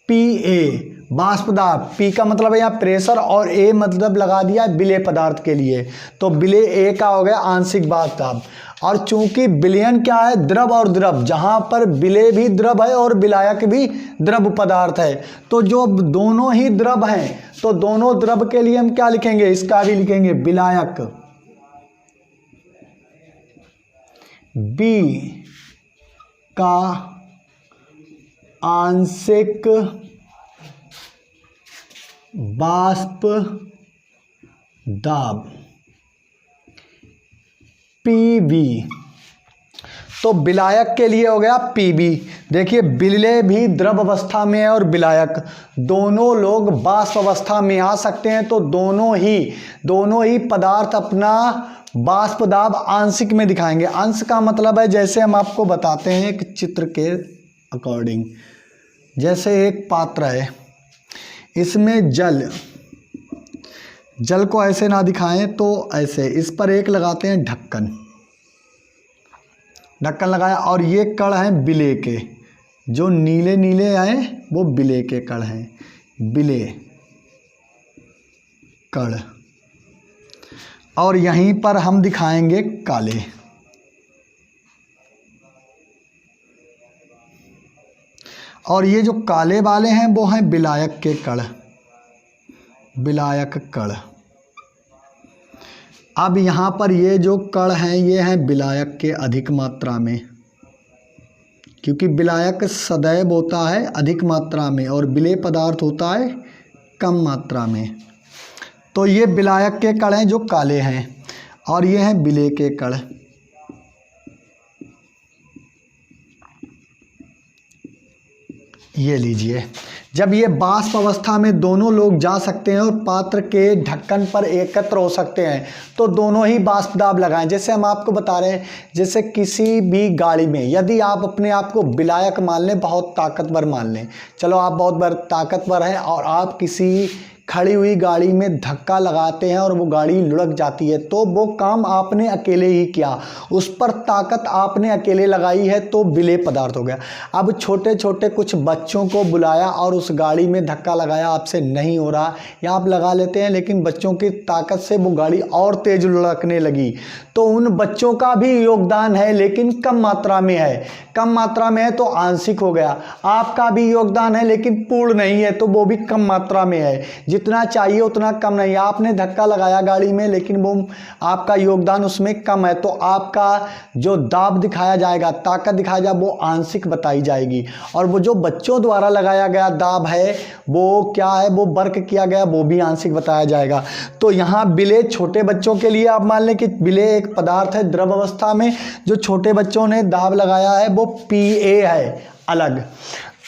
PA, वाष्प दाब। P का मतलब है यहाँ प्रेशर, और A मतलब लगा दिया है विलेय पदार्थ के लिए, तो विलेय ए का हो गया आंशिक वाष्प दाब। और चूंकि विलयन क्या है, द्रव और द्रव, जहां पर विलेय भी द्रव है और विलायक भी द्रव पदार्थ है, तो जो दोनों ही द्रव हैं तो दोनों द्रव के लिए हम क्या लिखेंगे, इसका भी लिखेंगे विलायक, बी का आंशिक बाष्प दाब पीबी। तो विलायक के लिए हो गया पीबी। देखिए विलेय भी द्रव अवस्था में है और विलायक, दोनों लोग बाष्प अवस्था में आ सकते हैं, तो दोनों ही पदार्थ अपना बाष्प दाब आंशिक में दिखाएंगे। अंश का मतलब है, जैसे हम आपको बताते हैं एक चित्र के अकॉर्डिंग, जैसे एक पात्र है, इसमें जल को ऐसे ना दिखाएं तो ऐसे, इस पर एक लगाते हैं ढक्कन लगाया, और ये कण हैं विलेय के, जो नीले नीले आए वो विलेय के कण हैं, विलेय कण, और यहीं पर हम दिखाएंगे काले, और ये जो काले वाले हैं वो हैं विलायक के कण, विलायक कण। अब यहाँ पर ये जो कण हैं ये हैं विलायक के अधिक मात्रा में, क्योंकि विलायक सदैव होता है अधिक मात्रा में और विलेय पदार्थ होता है कम मात्रा में। तो ये विलायक के कण हैं जो काले हैं, और ये हैं विलेय के कण। ये लीजिए, जब ये बाष्प अवस्था में दोनों लोग जा सकते हैं और पात्र के ढक्कन पर एकत्र हो सकते हैं, तो दोनों ही बाष्प दाब लगाएं। जैसे हम आपको बता रहे हैं, जैसे किसी भी गाड़ी में यदि आप अपने आप को विलायक मान लें, बहुत ताकतवर मान लें, चलो आप बहुत ताकतवर हैं, और आप किसी खड़ी हुई गाड़ी में धक्का लगाते हैं और वो गाड़ी लुढ़क जाती है, तो वो काम आपने अकेले ही किया, उस पर ताकत आपने अकेले लगाई है, तो विलेय पदार्थ हो गया। अब छोटे छोटे कुछ बच्चों को बुलाया और उस गाड़ी में धक्का लगाया, आपसे नहीं हो रहा, या आप लगा लेते हैं लेकिन बच्चों की ताकत से वो गाड़ी और तेज लुढ़कने लगी, तो उन बच्चों का भी योगदान है लेकिन कम मात्रा में है, कम मात्रा में है तो आंशिक हो गया। आपका भी योगदान है लेकिन पूर्ण नहीं है, तो वो भी कम मात्रा में है, जितना चाहिए उतना कम नहीं। आपने धक्का लगाया गाड़ी में लेकिन वो आपका योगदान उसमें कम है, तो आपका जो दाब दिखाया जाएगा, ताकत दिखाया जाएगा, वो आंशिक बताई जाएगी। और वो जो बच्चों द्वारा लगाया गया दाब है वो क्या है, वो वर्क किया गया, वो भी आंशिक बताया जाएगा। तो यहाँ विलेय छोटे बच्चों के लिए आप मान लें कि विलेय एक पदार्थ है द्रव अवस्था में, जो छोटे बच्चों ने दाब लगाया है वो PA है अलग,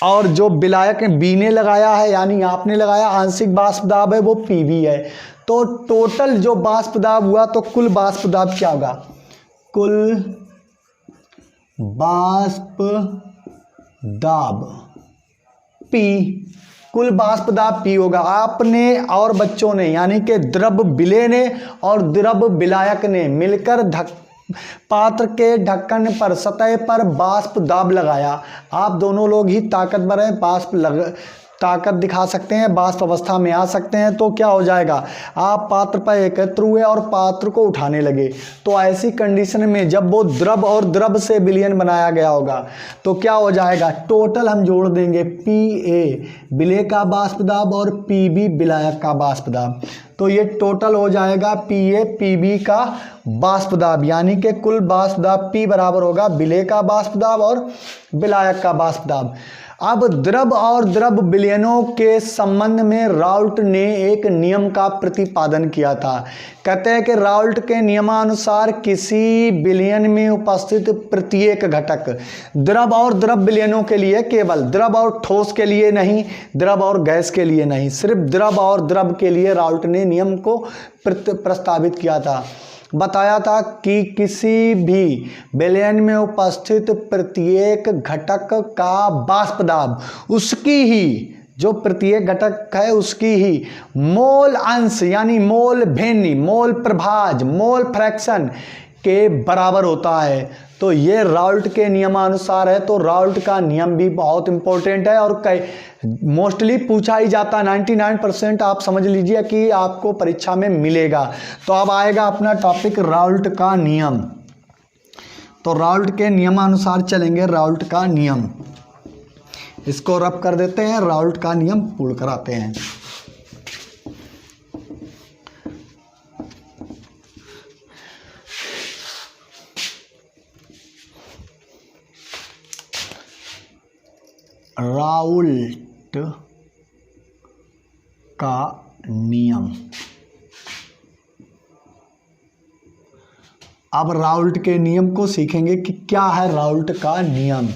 और जो विलायक बी ने लगाया है यानी आपने लगाया आंशिक बाष्प दाब है वो PB है। तो टोटल जो बाष्प दाब हुआ, तो कुल बाष्प दाब क्या होगा, कुल बाष्प दाब P, कुल बाष्प दाब P होगा। आपने और बच्चों ने यानी कि द्रव विलेय ने और द्रव विलायक ने मिलकर पात्र के ढक्कन पर सतह पर बाष्प दाब लगाया। आप दोनों लोग ही ताकतवर हैं, ताकत दिखा सकते हैं, बाष्प अवस्था में आ सकते हैं, तो क्या हो जाएगा, आप पात्र पर एकत्र हुए और पात्र को उठाने लगे। तो ऐसी कंडीशन में जब वो द्रव और द्रव से विलयन बनाया गया होगा तो क्या हो जाएगा, टोटल हम जोड़ देंगे PA विलेय का बाष्प दाब और PB विलायक का बाष्प दाब, तो ये टोटल हो जाएगा PA PB का बाष्प दाब, यानी कि कुल बाष्प दाब P बराबर होगा विलेय का बाष्प दाब और विलायक का बाष्प दाब। अब द्रव और द्रव विलयनों के संबंध में राउल्ट ने एक नियम का प्रतिपादन किया था। कहते हैं कि राउल्ट के नियमानुसार किसी विलयन में उपस्थित प्रत्येक घटक द्रव और द्रव विलयनों के लिए, केवल द्रव और ठोस के लिए नहीं, द्रव और गैस के लिए नहीं, सिर्फ द्रव और द्रव के लिए राउल्ट ने नियम को प्रस्तावित किया था। बताया था कि किसी भी विलयन में उपस्थित प्रत्येक घटक का बाष्प दाब उसकी ही, जो प्रत्येक घटक है उसकी ही मोल अंश यानी मोल भिन्न, मोल प्रभाज, मोल फ्रैक्शन के बराबर होता है। तो ये राउल्ट के नियमानुसार है। तो राउल्ट का नियम भी बहुत इंपॉर्टेंट है और मोस्टली पूछा ही जाता है, 99% आप समझ लीजिए कि आपको परीक्षा में मिलेगा। तो अब आएगा अपना टॉपिक राउल्ट का नियम। तो राउल्ट के नियमानुसार चलेंगे। राउल्ट का नियम, इसको रब कर देते हैं, राउल्ट का नियम पूर्ण कराते हैं। राउल्ट का नियम। अब राउल्ट के नियम को सीखेंगे कि क्या है राउल्ट का नियम।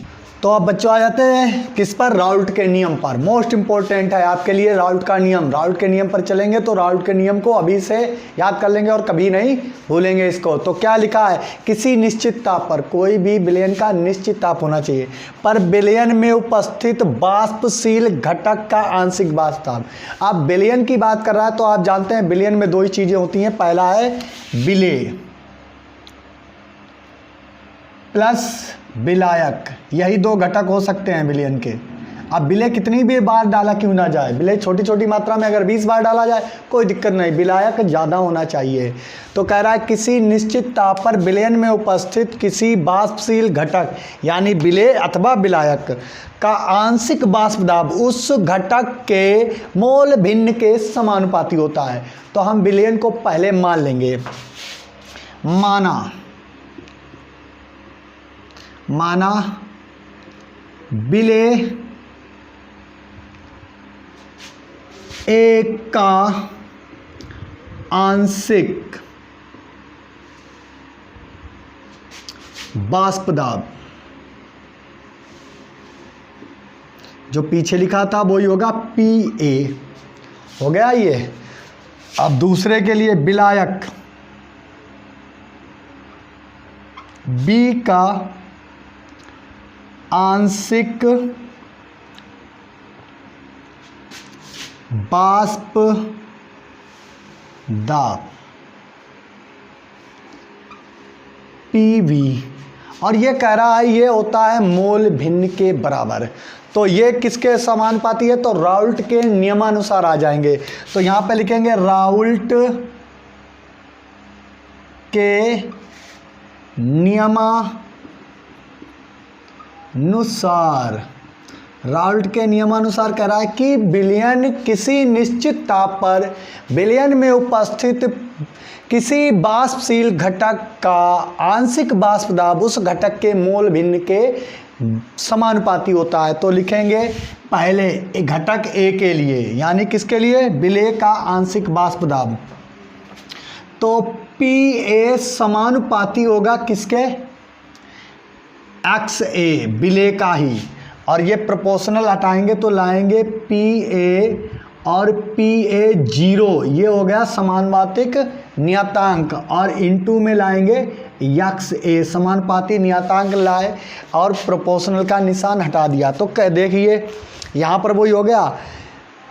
तो अब बच्चों आ जाते हैं किस पर, राउल्ट के नियम पर। मोस्ट इंपॉर्टेंट है आपके लिए राउल्ट का नियम। राउल्ट के नियम पर चलेंगे तो राउल्ट के नियम को अभी से याद कर लेंगे और कभी नहीं भूलेंगे इसको। तो क्या लिखा है, किसी निश्चित ताप पर, कोई भी विलयन का निश्चित ताप होना चाहिए, पर विलयन में उपस्थित वाष्पशील घटक का आंशिक वाष्प दाब। आप विलयन की बात कर रहा है तो आप जानते हैं विलयन में दो ही चीजें होती हैं, पहला है विलेय प्लस विलायक, यही दो घटक हो सकते हैं विलयन के। अब विलय कितनी भी बार डाला क्यों ना जाए, विलय छोटी छोटी मात्रा में अगर 20 बार डाला जाए कोई दिक्कत नहीं, विलायक ज़्यादा होना चाहिए। तो कह रहा है किसी निश्चित ताप पर विलयन में उपस्थित किसी वाष्पशील घटक यानी विलेय अथवा विलायक का आंशिक वाष्प दाब उस घटक के मोल भिन्न के समानुपाती होता है। तो हम विलयन को पहले मान लेंगे। माना विलेय एक का आंशिक वाष्प दाब, जो पीछे लिखा था वही होगा PA, हो गया ये। अब दूसरे के लिए विलायक B का आंशिक वाष्प दाब PV, और ये कह रहा है ये होता है मोल भिन्न के बराबर। तो ये किसके समानुपाती है, तो राउल्ट के नियमानुसार आ जाएंगे। तो यहां पे लिखेंगे राउल्ट के नियमानुसार। राउल्ट के नियमानुसार कह रहा है कि विलयन किसी निश्चित ताप पर विलयन में उपस्थित किसी वाष्पशील घटक का आंशिक वाष्प दाब उस घटक के मोल भिन्न के समानुपाती होता है। तो लिखेंगे पहले घटक A के लिए, यानी किसके लिए, विलेय का आंशिक वाष्प दाब। तो PA समानुपाती होगा किसके, XA, विलेय का ही, और ये प्रोपोर्शनल हटाएंगे तो लाएंगे PA और PA 0, ये हो गया समानुपातिक नियतांक, और इनटू में लाएंगे XA, समानुपाती नियतांक लाए और प्रोपोर्शनल का निशान हटा दिया। तो देखिए यहाँ पर वही हो गया,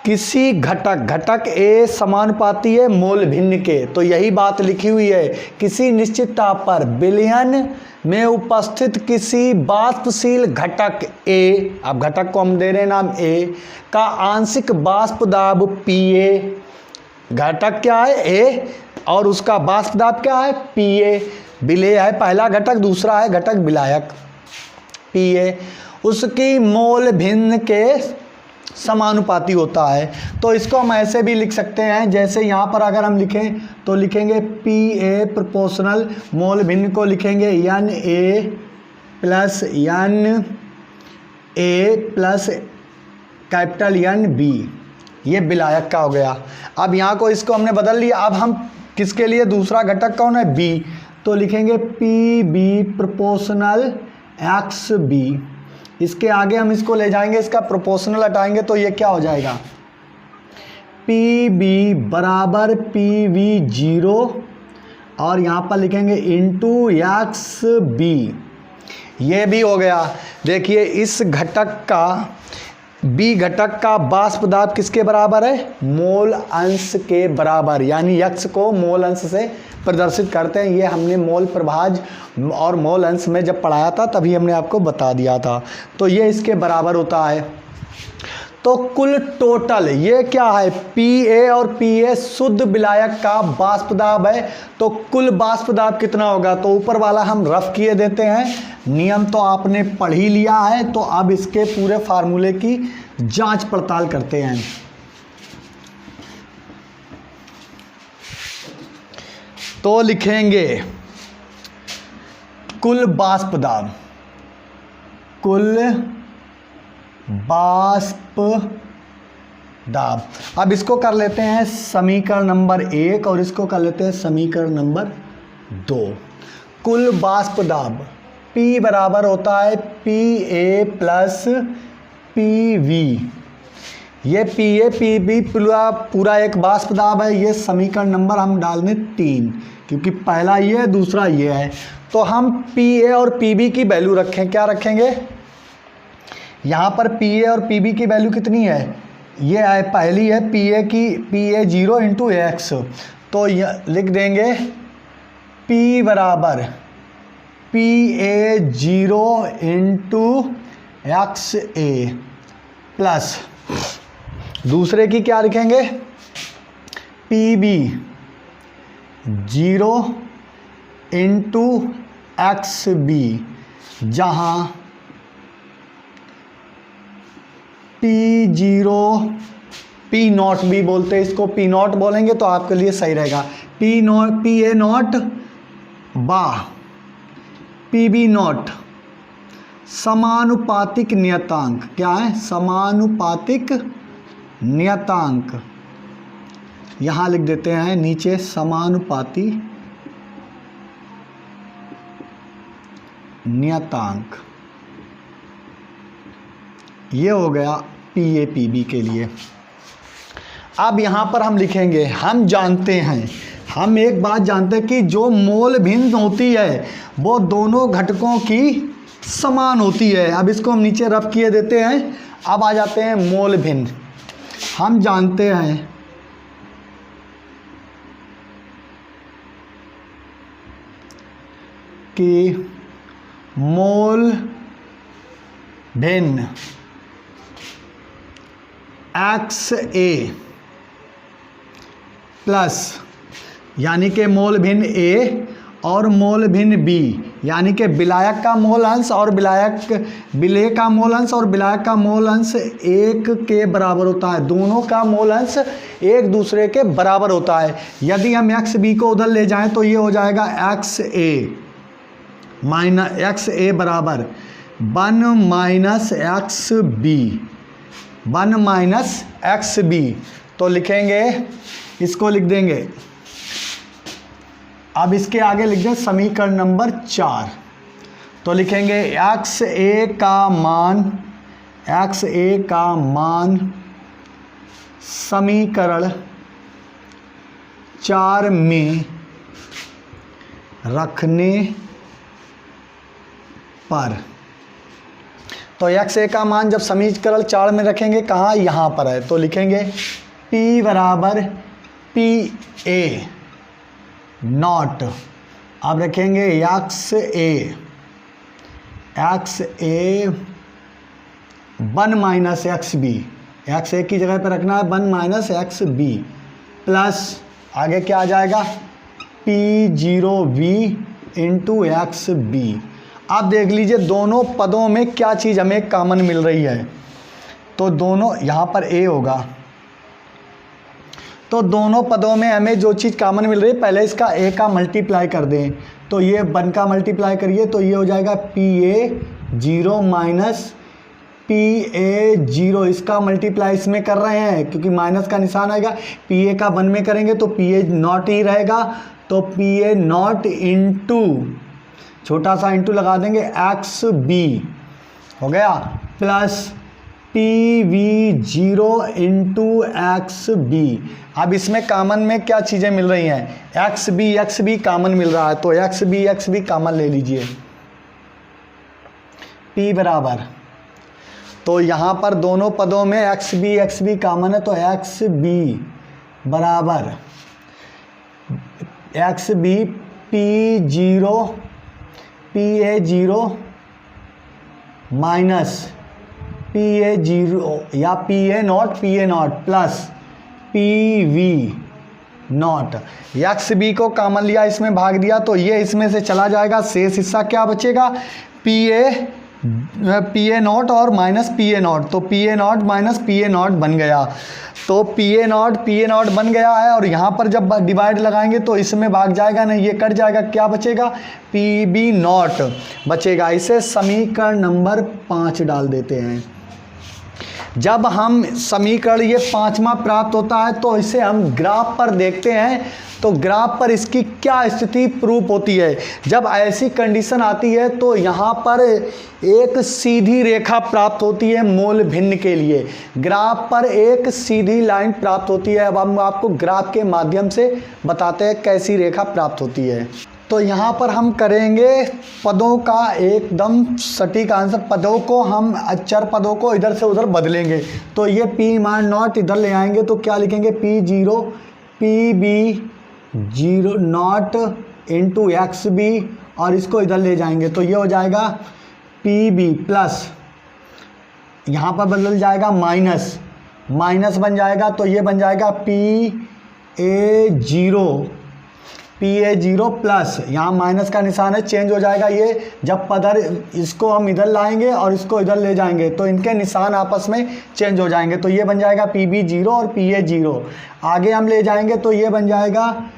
किसी घटक A समानुपाती है मोल भिन्न के। तो यही बात लिखी हुई है, किसी निश्चित ताप पर विलयन में उपस्थित किसी वाष्पशील घटक A, अब घटक को हम दे रहे हैं नाम A, का आंशिक वाष्प दाब PA, घटक क्या है A और उसका वाष्प दाब क्या है PA, विलेय है पहला घटक, दूसरा है घटक विलायक PA, उसकी मोल भिन्न के समानुपाती होता है। तो इसको हम ऐसे भी लिख सकते हैं, जैसे यहाँ पर अगर हम लिखें तो लिखेंगे PA प्रोपोर्शनल, मोल भिन्न को लिखेंगे NA plus NA plus capital NB, ये विलायक का हो गया। अब यहाँ को इसको हमने बदल लिया। अब हम किसके लिए, दूसरा घटक कौन है B, तो लिखेंगे PB प्रोपोर्शनल XB। इसके आगे हम इसको ले जाएंगे, इसका प्रोपोर्शनल हटाएंगे तो ये क्या हो जाएगा, PB बराबर PV 0, और यहाँ पर लिखेंगे इनटू XB, ये भी हो गया। देखिए इस घटक का B घटक का वाष्प दाब किसके बराबर है, मोल अंश के बराबर, यानी X को मोल अंश से प्रदर्शित करते हैं। ये हमने मोल प्रभाज और मोल अंश में जब पढ़ाया था तभी हमने आपको बता दिया था। तो ये इसके बराबर होता है। तो कुल टोटल ये क्या है, Pa और Pa शुद्ध विलायक का वाष्प दाब है, तो कुल वाष्प दाब कितना होगा, तो ऊपर वाला हम रफ किए देते हैं, नियम तो आपने पढ़ ही लिया है, तो अब इसके पूरे फार्मूले की जांच पड़ताल करते हैं। तो लिखेंगे कुल वाष्प दाब, कुल वाष्प दाब। अब इसको कर लेते हैं समीकरण नंबर 1 और इसको कर लेते हैं समीकरण नंबर 2। कुल वाष्प दाब P बराबर होता है Pa प्लस Pv। ये Pa Pv पूरा एक वाष्प दाब है। ये समीकरण नंबर हम डाल दें 3, क्योंकि पहला ये है दूसरा ये है। तो हम Pa और Pv की वैल्यू रखें, क्या रखेंगे, यहाँ पर Pa और Pv की वैल्यू कितनी है, ये है पहली है Pa0 इंटू एक्स, तो लिख देंगे P बराबर Pa0 इंटू XA प्लस दूसरे की क्या लिखेंगे Pb0 इंटू XB, जहाँ P0 P0 भी बोलते हैं इसको, P0 बोलेंगे तो आपके लिए सही रहेगा। Pa0 बा Pb0 समानुपातिक नियतांक, क्या है, समानुपातिक नियतांक, यहाँ लिख देते हैं नीचे समानुपाती नियतांक, ये हो गया Pa Pb के लिए। अब यहाँ पर हम लिखेंगे, हम जानते हैं, हम एक बात जानते हैं कि जो मोल भिन्न होती है वो दोनों घटकों की समान होती है। अब इसको हम नीचे रफ किए देते हैं। अब आ जाते हैं मोल भिन्न। हम जानते हैं कि मोल भिन्न XA प्लस, यानी कि मोल भिन्न A और मोल भिन्न B, यानी कि विलायक का मोल अंश और विलेय का मोल अंश और विलायक का मोल अंश एक के बराबर होता है। दोनों का मोल अंश एक दूसरे के बराबर होता है। यदि हम XB को उधर ले जाएं तो ये हो जाएगा XA बराबर 1 माइनस XB, तो लिखेंगे, इसको लिख देंगे, अब इसके आगे लिख दें समीकरण नंबर 4। तो लिखेंगे XA का मान समीकरण 4 में रखने पर, तो XA का मान जब समीकरण 4 में रखेंगे, कहाँ, यहाँ पर है, तो लिखेंगे P बराबर Pa नॉट, अब रखेंगे XA 1 माइनस XB, XA की जगह पर रखना है 1 माइनस XB प्लस आगे क्या आ जाएगा P0V इंटू XB। आप देख लीजिए दोनों पदों में क्या चीज़ हमें कॉमन मिल रही है, तो दोनों यहाँ पर A होगा, तो दोनों पदों में हमें जो चीज़ कॉमन मिल रही है, पहले इसका A का मल्टीप्लाई कर दें, तो ये 1 का मल्टीप्लाई करिए तो ये हो जाएगा Pa0 माइनस Pa0, इसका मल्टीप्लाई इसमें कर रहे हैं क्योंकि माइनस का निशान आएगा। Pa का 1 में करेंगे तो Pa0 ही रहेगा, तो Pa0 इंटू छोटा सा इंटू लगा देंगे XB हो गया, प्लस PV0 इंटू XB। अब इसमें कॉमन में क्या चीज़ें मिल रही हैं, XB कॉमन मिल रहा है, तो XB कॉमन ले लीजिए। P बराबर, तो यहाँ पर दोनों पदों में XB कॉमन है, तो XB बराबर XB Pa0 माइनस PA0 या PA0 प्लस PV0। XB को कॉमन लिया, इसमें भाग दिया तो ये इसमें से चला जाएगा, शेष हिस्सा क्या बचेगा, PA0 और माइनस PA0, तो PA0 माइनस PA0 बन गया। तो PA0 बन गया है, और यहाँ पर जब डिवाइड लगाएंगे तो इसमें भाग जाएगा नहीं, ये कट जाएगा, क्या बचेगा, PB0 बचेगा। इसे समीकरण नंबर 5 डाल देते हैं। जब हम समीकरण ये 5वां प्राप्त होता है तो इसे हम ग्राफ पर देखते हैं, तो ग्राफ पर इसकी क्या स्थिति प्रूफ होती है। जब ऐसी कंडीशन आती है तो यहाँ पर एक सीधी रेखा प्राप्त होती है मोल भिन्न के लिए, ग्राफ पर एक सीधी लाइन प्राप्त होती है। अब हम आपको ग्राफ के माध्यम से बताते हैं कैसी रेखा प्राप्त होती है। तो यहाँ पर हम करेंगे पदों का एकदम सटीक आंसर, पदों को हम अचर पदों को इधर से उधर बदलेंगे। तो ये P0 इधर ले आएंगे तो क्या लिखेंगे, P0 PB0 इंटू XB, और इसको इधर ले जाएंगे तो ये हो जाएगा PB प्लस, यहाँ पर बदल जाएगा माइनस बन जाएगा, तो ये बन जाएगा PA0 प्लस, यहाँ माइनस का निशान है, चेंज हो जाएगा ये जब पदर, इसको हम इधर लाएंगे और इसको इधर ले जाएंगे तो इनके निशान आपस में चेंज हो जाएंगे, तो ये बन जाएगा PB0 और PA0। आगे हम ले जाएंगे तो ये बन जाएगा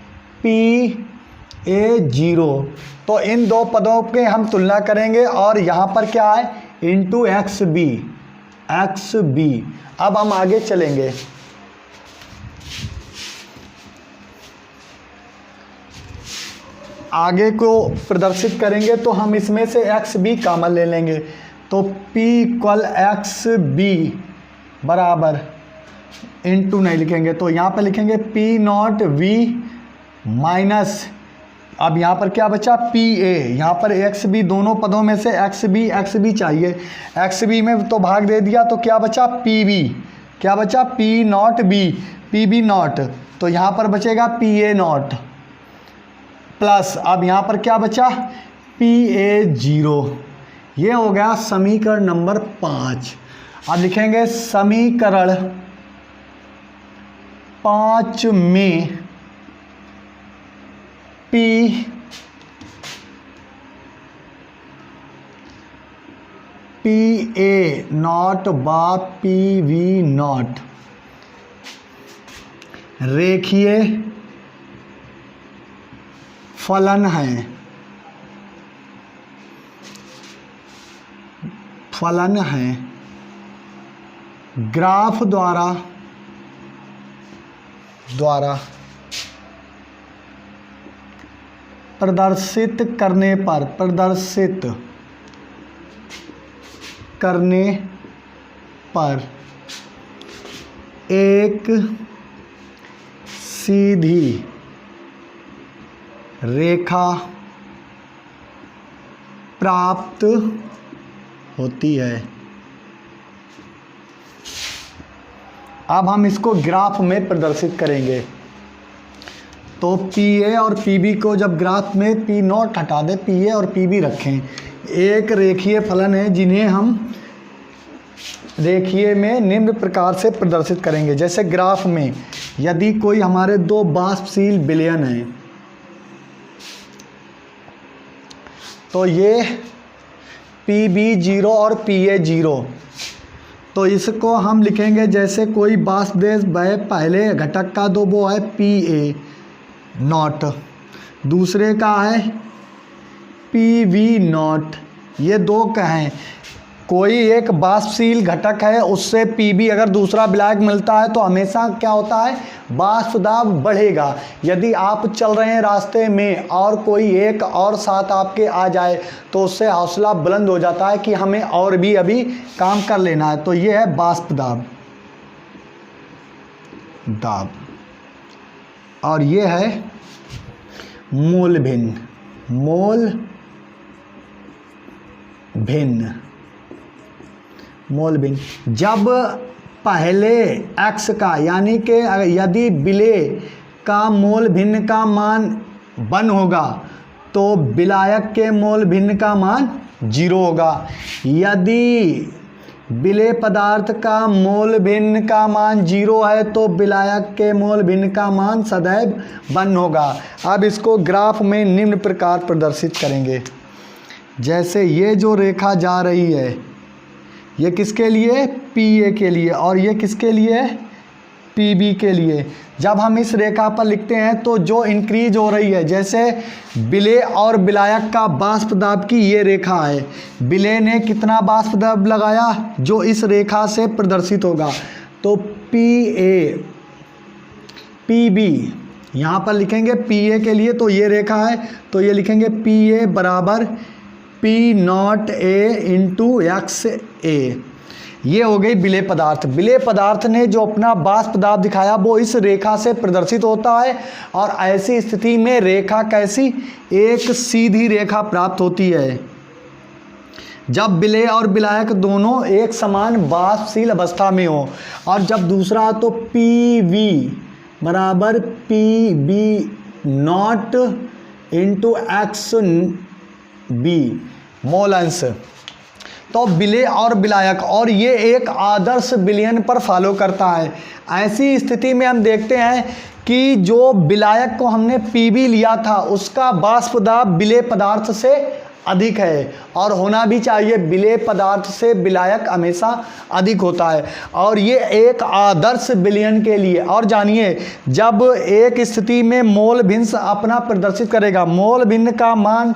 PA0। तो इन दो पदों के हम तुलना करेंगे, और यहाँ पर क्या है, इंटू XB। अब हम आगे चलेंगे, आगे को प्रदर्शित करेंगे तो हम इसमें से XB कॉमन ले लेंगे, तो P = XB बराबर इंटू नहीं लिखेंगे तो यहाँ पर लिखेंगे P0V माइनस, अब यहाँ पर क्या बचा, PA, यहाँ पर XB, दोनों पदों में से XB चाहिए, XB में तो भाग दे दिया तो क्या बचा, PB, क्या बचा, PB0, तो यहाँ पर बचेगा PA0 प्लस, अब यहाँ पर क्या बचा, PA0। ये हो गया समीकरण नंबर 5। अब लिखेंगे समीकरण 5 में PA0 व PV0 रेखीय फलन है, ग्राफ द्वारा प्रदर्शित करने पर एक सीधी रेखा प्राप्त होती है। अब हम इसको ग्राफ में प्रदर्शित करेंगे, तो PA और PB को जब ग्राफ में P0 हटा दे, PA और PB रखें, एक रेखीय फलन है जिन्हें हम रेखीय में निम्न प्रकार से प्रदर्शित करेंगे। जैसे ग्राफ में यदि कोई हमारे दो वाष्पशील विलयन हैं, तो ये PB0 और PA0, तो इसको हम लिखेंगे जैसे कोई वाष्पदेश वह पहले घटक का दो वो है PA0, दूसरे का है PV0, ये दो कहें, कोई एक वाष्पशील घटक है उससे PB अगर दूसरा विलायक मिलता है तो हमेशा क्या होता है, वाष्प दाब बढ़ेगा। यदि आप चल रहे हैं रास्ते में और कोई एक और साथ आपके आ जाए तो उससे हौसला बुलंद हो जाता है कि हमें और भी अभी काम कर लेना है, तो ये है वाष्प दाब, और ये है मोल भिन्न। जब पहले x का यानी कि यदि विलेय का मोल भिन्न का मान 1 होगा तो विलायक के मोल भिन्न का मान 0 होगा। यदि विलेय पदार्थ का मोल भिन्न का मान 0 है तो विलायक के मोल भिन्न का मान सदैव 1 होगा। अब इसको ग्राफ में निम्न प्रकार प्रदर्शित करेंगे। जैसे ये जो रेखा जा रही है ये किसके लिए, PA के लिए, और ये किसके लिए, PB के लिए। जब हम इस रेखा पर लिखते हैं तो जो इंक्रीज हो रही है, जैसे विलेय और विलायक का वाष्प दाब की ये रेखा है, विलेय ने कितना वाष्प दाब लगाया जो इस रेखा से प्रदर्शित होगा, तो PA PB यहाँ पर लिखेंगे PA के लिए, तो ये रेखा है तो ये लिखेंगे PA बराबर P0A इंटू XA। ये हो गई विलेय पदार्थ। विलेय पदार्थ ने जो अपना वाष्प दाब दिखाया वो इस रेखा से प्रदर्शित होता है, और ऐसी स्थिति में रेखा कैसी, एक सीधी रेखा प्राप्त होती है जब विलेय और विलायक दोनों एक समान वाष्पशील अवस्था में हो। और जब दूसरा तो PV बराबर PB0 इंटू XB मोल अंश। तो विलेय और विलायक, और ये एक आदर्श विलयन पर फॉलो करता है। ऐसी स्थिति में हम देखते हैं कि जो विलायक को हमने PB लिया था उसका वाष्प दाब विलेय पदार्थ से अधिक है, और होना भी चाहिए। विलेय पदार्थ से विलायक हमेशा अधिक होता है, और ये एक आदर्श विलयन के लिए। और जानिए, जब एक स्थिति में मोल भिन्न अपना प्रदर्शित करेगा, मोल भिन्न का मान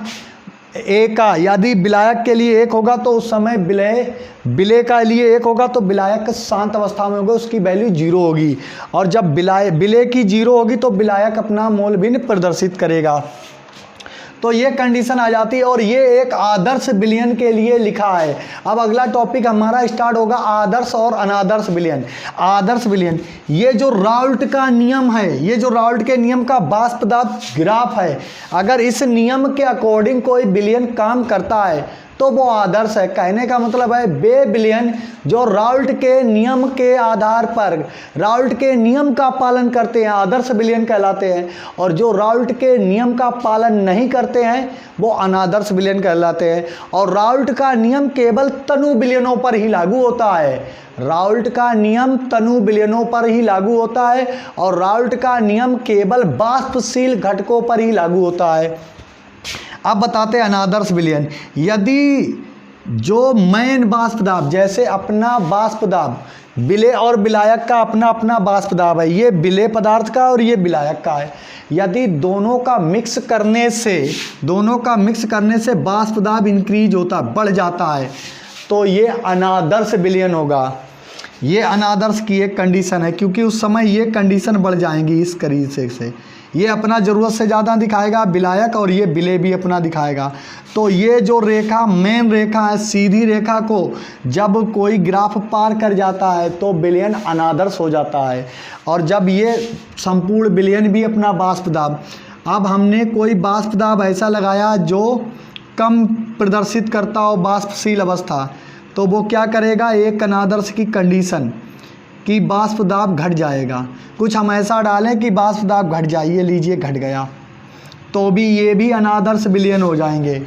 A का यदि विलायक के लिए 1 होगा तो उस समय विलेय का लिए 1 होगा तो विलायक शांत अवस्था में होगा, उसकी वैल्यू 0 होगी। और जब विलेय की 0 होगी तो विलायक अपना मोल भिन्न प्रदर्शित करेगा। तो ये कंडीशन आ जाती है, और ये एक आदर्श विलयन के लिए लिखा है। अब अगला टॉपिक हमारा स्टार्ट होगा आदर्श और अनादर्श विलयन। आदर्श विलयन, ये जो राउल्ट का नियम है, ये जो राउल्ट के नियम का वाष्प दाब ग्राफ है, अगर इस नियम के अकॉर्डिंग कोई विलयन काम करता है तो वो आदर्श है। कहने का मतलब है वे विलयन जो राउल्ट के नियम के आधार पर राउल्ट के नियम का पालन करते हैं आदर्श विलयन कहलाते हैं, और जो राउल्ट के नियम का पालन नहीं करते हैं वो अनादर्श विलयन कहलाते हैं। और राउल्ट का नियम केवल तनु विलयनों पर ही लागू होता है। राउल्ट का नियम तनु विलयनों पर ही लागू होता है, और राउल्ट का नियम केवल वाष्पशील घटकों पर ही लागू होता है। अब बताते हैं अनादर्श विलयन। यदि जो मेन वाष्प दाब, जैसे अपना वाष्प दाब विलेय और विलायक का अपना अपना वाष्प दाब है, ये विलेय पदार्थ का और ये विलायक का है, यदि दोनों का मिक्स करने से वाष्प दाब इंक्रीज होता, बढ़ जाता है, तो ये अनादर्श विलयन होगा। ये अनादर्श की एक कंडीशन है, क्योंकि उस समय ये कंडीशन बढ़ जाएंगी इस करीब से। ये अपना ज़रूरत से ज़्यादा दिखाएगा विलायक, और ये विलेय भी अपना दिखाएगा। तो ये जो रेखा मेन रेखा है, सीधी रेखा को जब कोई ग्राफ पार कर जाता है तो विलयन अनादर्श हो जाता है। और जब ये संपूर्ण विलयन भी अपना वाष्प दाब, अब हमने कोई वाष्प दाब ऐसा लगाया जो कम प्रदर्शित करता हो वाष्पशील अवस्था, तो वो क्या करेगा, एक अनादर्श की कंडीशन कि वाष्प दाब घट जाएगा। कुछ हम ऐसा डालें कि वाष्प दाब घट जाए, ये लीजिए घट गया, तो भी ये भी अनादर्श विलयन हो जाएंगे।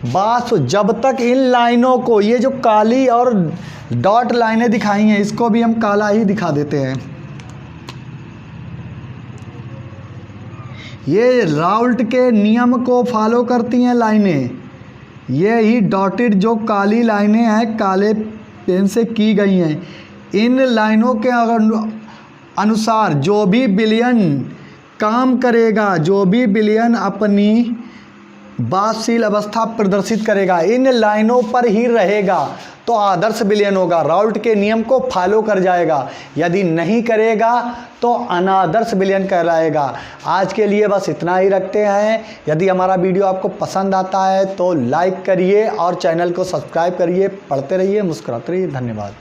वाष्प जब तक इन लाइनों को, ये जो काली और डॉट लाइनें दिखाई हैं इसको भी हम काला ही दिखा देते हैं। ये राउल्ट के नियम को फॉलो करती हैं लाइनें। ये ही डॉटेड जो काली लाइनें हैं काले पेन से की गई हैं, इन लाइनों के अनुसार जो भी विलयन काम करेगा, जो भी विलयन अपनी वाष्पशील अवस्था प्रदर्शित करेगा, इन लाइनों पर ही रहेगा तो आदर्श विलयन होगा, राउल्ट के नियम को फॉलो कर जाएगा। यदि नहीं करेगा तो अनादर्श विलयन कहलाएगा। आज के लिए बस इतना ही रखते हैं। यदि हमारा वीडियो आपको पसंद आता है तो लाइक करिए और चैनल को सब्सक्राइब करिए। पढ़ते रहिए, मुस्कुराते रहिए। धन्यवाद।